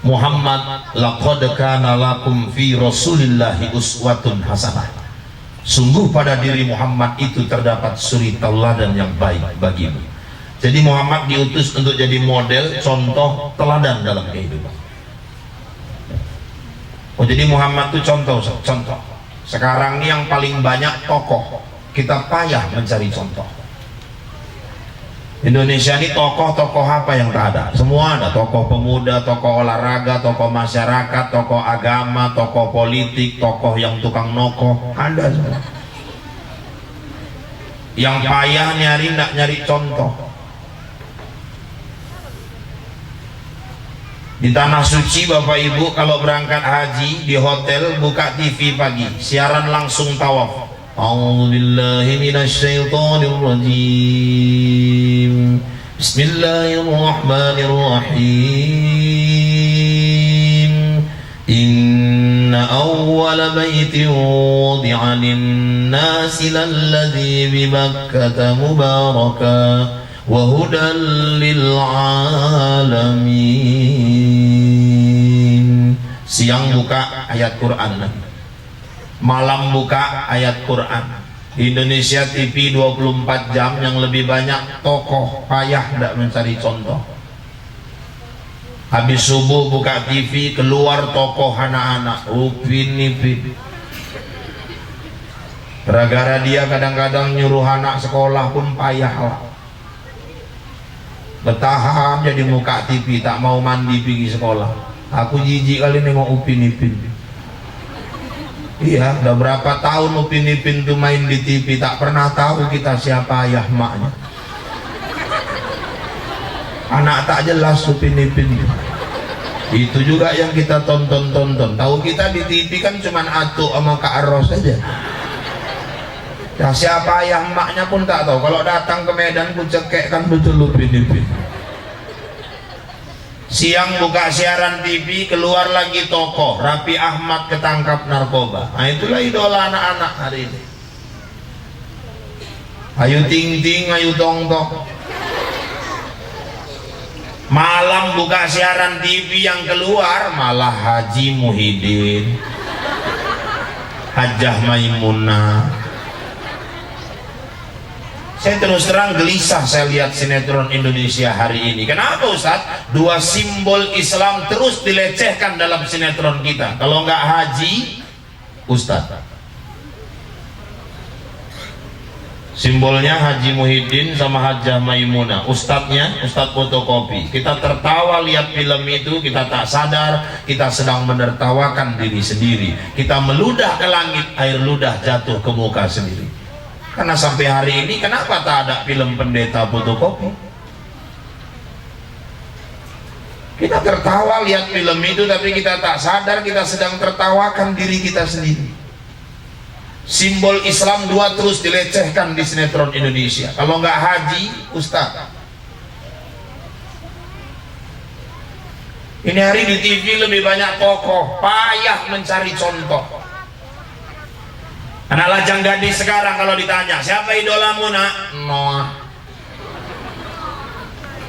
Muhammad laqad kana lakum fi rasulillahi uswatun hasanah. Sungguh pada diri Muhammad itu terdapat suri teladan yang baik bagimu. Jadi Muhammad diutus untuk jadi model, contoh, teladan dalam kehidupan. Oh, jadi Muhammad itu contoh. Sekarang ini yang paling banyak tokoh, kita payah mencari contoh. Indonesia ini tokoh-tokoh apa yang tak ada? Semua ada, tokoh pemuda, tokoh olahraga, tokoh masyarakat, tokoh agama, tokoh politik, tokoh yang tukang nokoh, ada semua. Yang payah nyari, nggak nyari contoh. Di tanah suci Bapak Ibu kalau berangkat haji di hotel buka TV pagi, siaran langsung tawaf. A'udzubillahi minasyaitonirrajim. Bismillahirrahmanirrahim. Inna awwala baitin wudi'a lin-nasi lalladzi bi Bakkah mubaraka wa hudan lil alamin. Siang buka ayat Quran, malam buka ayat Quran. Di Indonesia TV 24 jam, yang lebih banyak tokoh, payah tidak mencari contoh. Habis subuh buka TV, keluar tokoh anak-anak, Upin Ipin. Gara-gara dia kadang-kadang nyuruh anak sekolah pun payah lah. Bertahan jadi muka TV, tak mau mandi pergi sekolah. Aku jijik kali nengok Upin Ipin. Iya, udah berapa tahun Upin Ipin tuh main di TV, tak pernah tahu kita siapa ayah maknya. Anak tak jelas Upin Ipin. Itu juga yang kita tonton. Tahu kita di TV kan cuman Atuk sama Kak Eros saja. Ya, siapa ayah maknya pun tak tahu. Kalau datang ke Medan pun cekek kan betul Upin Ipin. Siang buka siaran TV, keluar lagi tokoh, Raffi Ahmad ketangkap narkoba. Nah itulah idola anak-anak hari ini. Ayu Ting Ting, ayu Tong Tong. Malam buka siaran TV, yang keluar malah Haji Muhyiddin, Hajjah Maimunah. Saya terus terang gelisah saya lihat sinetron Indonesia hari ini. Kenapa Ustaz? Dua simbol Islam terus dilecehkan dalam sinetron kita. Kalau nggak haji, Ustaz. Simbolnya Haji Muhyiddin sama Hajjah Maimunah. Ustadznya Ustadz fotokopi. Kita tertawa lihat film itu, kita tak sadar kita sedang menertawakan diri sendiri. Kita meludah ke langit, air ludah jatuh ke muka sendiri. Karena sampai hari ini kenapa tak ada film pendeta fotokopi? Kita tertawa lihat film itu, tapi kita tak sadar kita sedang tertawakan diri kita sendiri. Simbol Islam 2 terus dilecehkan di sinetron Indonesia. Kalau nggak haji, ustaz. Ini hari di TV lebih banyak tokoh, payah mencari contoh. Anak lajang gadis sekarang kalau ditanya, siapa idolamu nak? Noah.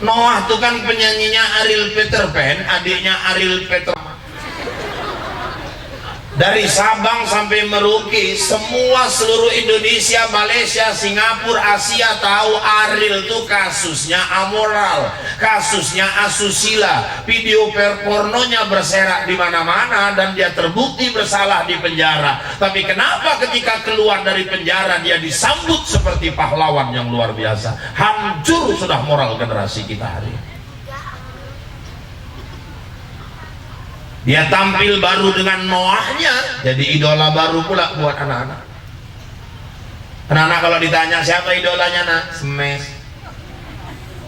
Noah itu kan penyanyinya Ariel Peter Pan, adiknya Ariel Peter. Dari Sabang sampai Merauke, semua seluruh Indonesia, Malaysia, Singapura, Asia tahu Ariel itu kasusnya amoral, kasusnya asusila, video pornonya berserak di mana-mana dan dia terbukti bersalah di penjara. Tapi kenapa ketika keluar dari penjara dia disambut seperti pahlawan yang luar biasa? Hancur sudah moral generasi kita hari ini. Dia tampil baru dengan Noahnya, jadi idola baru pula buat anak-anak. Anak-anak kalau ditanya siapa idolanya nak? Smash.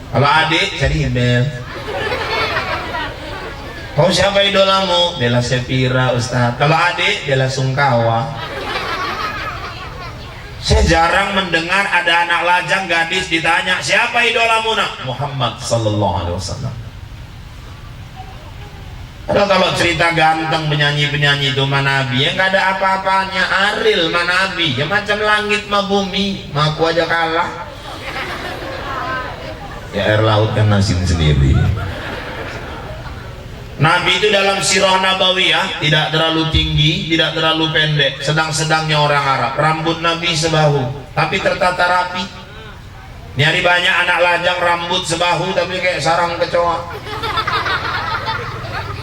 Kalau adik jadi Bel. Kau siapa idolamu? Bella Shafira Ustaz. Kalau adik Bella Sungkawa. Saya jarang mendengar ada anak lajang gadis ditanya siapa idolamu nak? Muhammad sallallahu alaihi wasallam. Kalau cerita ganteng penyanyi-penyanyi itu manabi, ya nggak ada apa-apanya. Ariel manabi, ya macam langit ma bumi, ma aku aja kalah. Ya air laut kan nasin sendiri. Nabi itu dalam sirah nabawiyah tidak terlalu tinggi, tidak terlalu pendek, sedang-sedangnya orang Arab. Rambut Nabi sebahu, tapi tertata rapi. Nyari banyak anak lajang rambut sebahu tapi kayak sarang kecoa.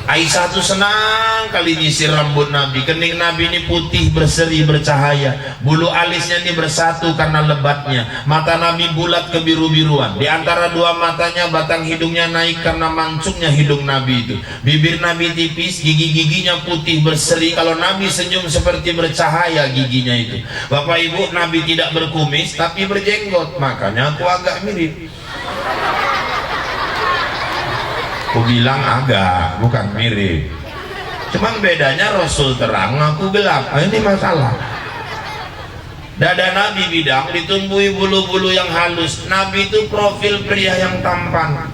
Aisyah tuh senang kali nyisir rambut Nabi. Kening Nabi ini putih berseri bercahaya, bulu alisnya ini bersatu karena lebatnya. Mata Nabi bulat kebiru-biruan, di antara dua matanya batang hidungnya naik karena mancungnya hidung Nabi itu. Bibir Nabi tipis, gigi-giginya putih berseri. Kalau Nabi senyum seperti bercahaya giginya itu. Bapak Ibu, Nabi tidak berkumis tapi berjenggot, makanya aku agak mirip. Aku bilang agak, bukan mirip. Cuman bedanya Rasul terang, aku gelap. Ini masalah. Dada Nabi bidang ditumbuhi bulu-bulu yang halus. Nabi itu profil pria yang tampan.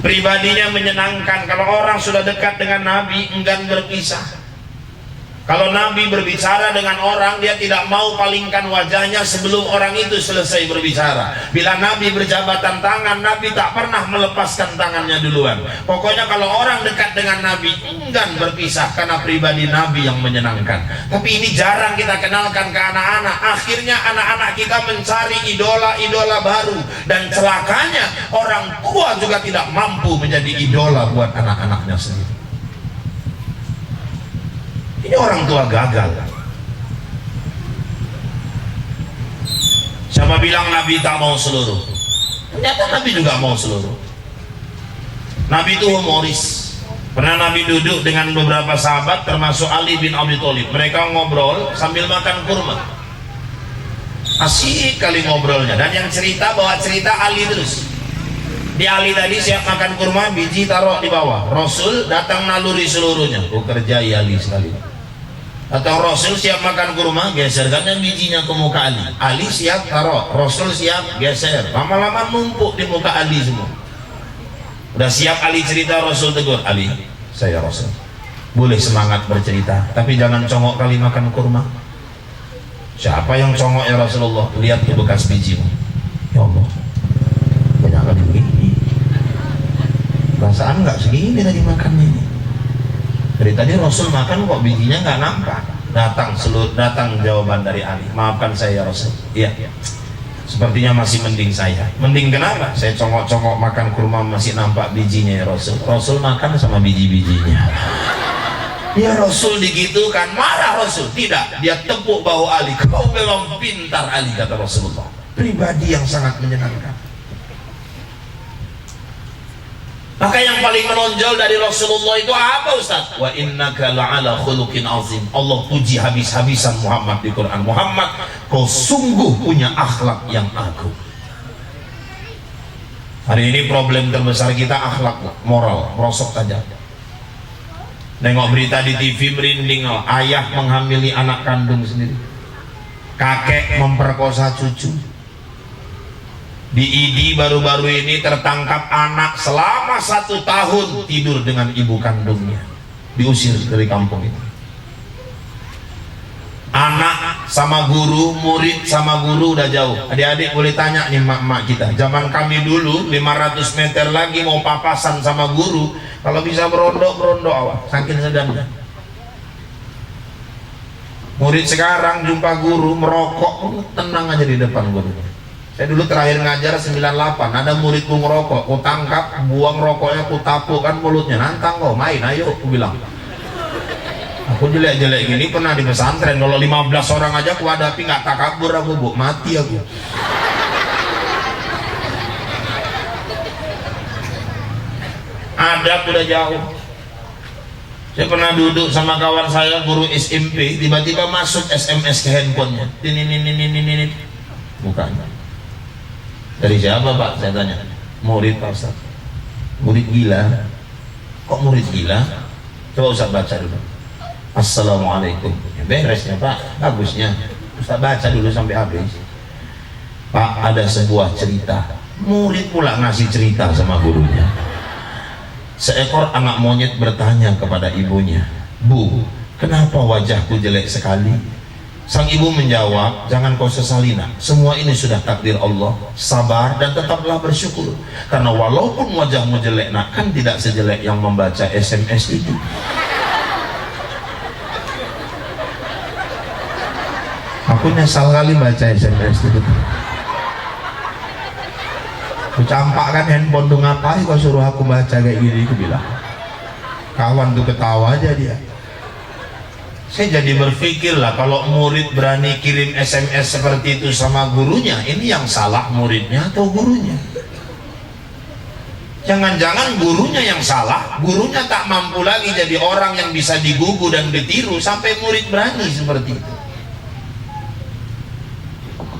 Pribadinya menyenangkan. Kalau orang sudah dekat dengan Nabi, enggan berpisah. Kalau Nabi berbicara dengan orang, dia tidak mau palingkan wajahnya sebelum orang itu selesai berbicara. Bila Nabi berjabatan tangan, Nabi tak pernah melepaskan tangannya duluan. Pokoknya kalau orang dekat dengan Nabi, enggan berpisah karena pribadi Nabi yang menyenangkan. Tapi ini jarang kita kenalkan ke anak-anak. Akhirnya anak-anak kita mencari idola-idola baru. Dan celakanya, orang tua juga tidak mampu menjadi idola buat anak-anaknya sendiri. Ini orang tua gagal. Siapa bilang Nabi tak mau seluruh? Ternyata Nabi juga mau seluruh. Nabi itu humoris. Pernah Nabi duduk dengan beberapa sahabat termasuk Ali bin Abi Thalib. Mereka ngobrol sambil makan kurma. Asik kali ngobrolnya. Dan yang cerita bawa cerita Ali terus. Di Ali tadi siap makan kurma, biji taruh di bawah. Rasul datang naluri seluruhnya. Ku kerjai Ali sekali. Atau Rasul siap makan kurma, geserkan bijinya ke muka Ali. Ali siap taruh, Rasul siap geser. Lama-lama numpuk di muka Ali semua. Udah siap Ali cerita, Rasul tegur, Ali, saya Rasul. Boleh semangat bercerita, tapi jangan congok kali makan kurma. Siapa yang congok ya Rasulullah? Lihat ke bekas bijimu. Ya Allah, banyak kali begini. Perasaan nggak segini tadi makannya ini. Dari tadi Rasul makan kok bijinya nggak nampak. Datang jawaban dari Ali. Maafkan saya ya Rasul. Iya. Sepertinya masih mending saya. Mending kenapa? Saya congok-congok makan kurma masih nampak bijinya ya Rasul. Rasul makan sama biji-bijinya. Ya Rasul digitukan, marah Rasul. Tidak, dia tepuk bahu Ali. Kau memang pintar Ali, kata Rasulullah. Pribadi yang sangat menyenangkan. Maka yang paling menonjol dari Rasulullah itu apa Ustaz? Wa innaka la'ala khuluqin azim. Allah puji habis-habisan Muhammad di Quran. Muhammad, kau sungguh punya akhlak yang agung. Hari ini problem terbesar kita akhlak, moral, merosot saja. Nengok berita di TV merinding, ayah menghamili anak kandung sendiri. kakek memperkosa cucu. Di ID baru-baru ini tertangkap anak selama 1 tahun tidur dengan ibu kandungnya, diusir dari kampung itu. Anak sama guru, murid sama guru udah jauh. Adik-adik boleh tanya nih mak-mak kita, zaman kami dulu 500 meter lagi mau papasan sama guru, kalau bisa berondok awak, saking sedangnya. Murid sekarang jumpa guru merokok, tenang aja di depan guru. Saya dulu terakhir ngajar 98, ada muridku ngerokok, ku tangkap, buang rokoknya, ku tapukan mulutnya, nantang kau, main ayo, aku bilang. Aku jelek-jelek gini pernah di pesantren, kalau 15 orang aja aku hadapi, nggak takabur aku, bu, mati aku. Adab udah jauh. Saya pernah duduk sama kawan saya guru SMP, tiba-tiba masuk SMS ke handphonenya, ini bukannya. Dari siapa pak? Saya tanya. Murid pak Ustaz. Murid gila. Kok murid gila? Coba Ustaz baca dulu. Assalamualaikum. Ya, beresnya pak, bagusnya Ustaz baca dulu sampai habis. Pak, ada sebuah cerita. Murid pula ngasih cerita sama gurunya. Seekor anak monyet bertanya kepada ibunya, Bu, kenapa wajahku jelek sekali? Sang ibu menjawab, jangan kau sesali nak, semua ini sudah takdir Allah. Sabar dan tetaplah bersyukur, karena walaupun wajahmu jelek nak, kan tidak sejelek yang membaca SMS itu. Aku nyesal kali baca SMS itu. Aku campakkan handphone tuh, ngapain kau suruh aku baca kayak gini, aku bilang. Kawan tuh ketawa aja dia. Saya jadi berpikir lah, kalau murid berani kirim SMS seperti itu sama gurunya, ini yang salah muridnya atau gurunya? Jangan-jangan gurunya yang salah, gurunya tak mampu lagi jadi orang yang bisa digugu dan ditiru sampai murid berani seperti itu.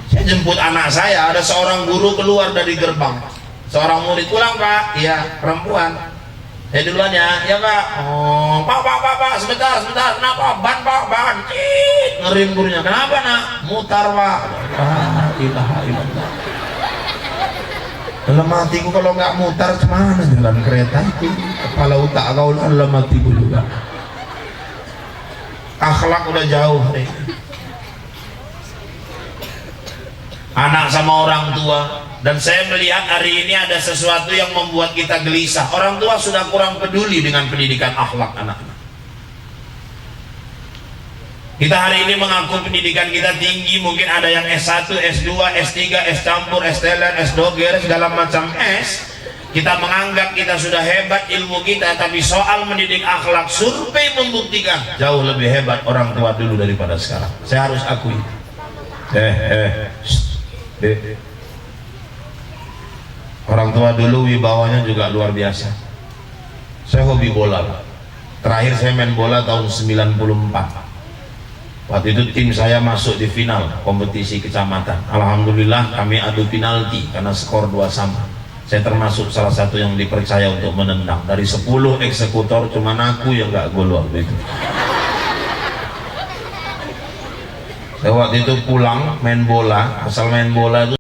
Saya jemput anak saya, ada seorang guru keluar dari gerbang, seorang murid, pulang pak, iya perempuan. Saya duluan ya pak. Oh, pak, sebentar, kenapa? Ban pak, ban. Ngerim gurunya, kenapa nak? Mutar pak. Ilaha illallah. Dalam hatiku kalau nggak mutar kemana jalan kereta itu? Kepala otak kau dalam hatiku juga. Akhlak udah jauh hari ini. Anak sama orang tua. Dan saya melihat hari ini ada sesuatu yang membuat kita gelisah. Orang tua sudah kurang peduli dengan pendidikan akhlak anak-anak. Kita hari ini mengaku pendidikan kita tinggi, mungkin ada yang S1, S2, S3, S campur, S telen, S doger, segala macam S. Kita menganggap kita sudah hebat ilmu kita, tapi soal mendidik akhlak, survei membuktikan jauh lebih hebat orang tua dulu daripada sekarang. Saya harus akui. Orang tua dulu wibawanya juga luar biasa. Saya hobi bola. Terakhir saya main bola tahun 94. Waktu itu tim saya masuk di final kompetisi kecamatan. Alhamdulillah kami adu penalti karena skor 2 sama. Saya termasuk salah satu yang dipercaya untuk menendang. Dari 10 eksekutor cuma aku yang gak gol waktu itu. Saya waktu itu pulang main bola, asal main bola itu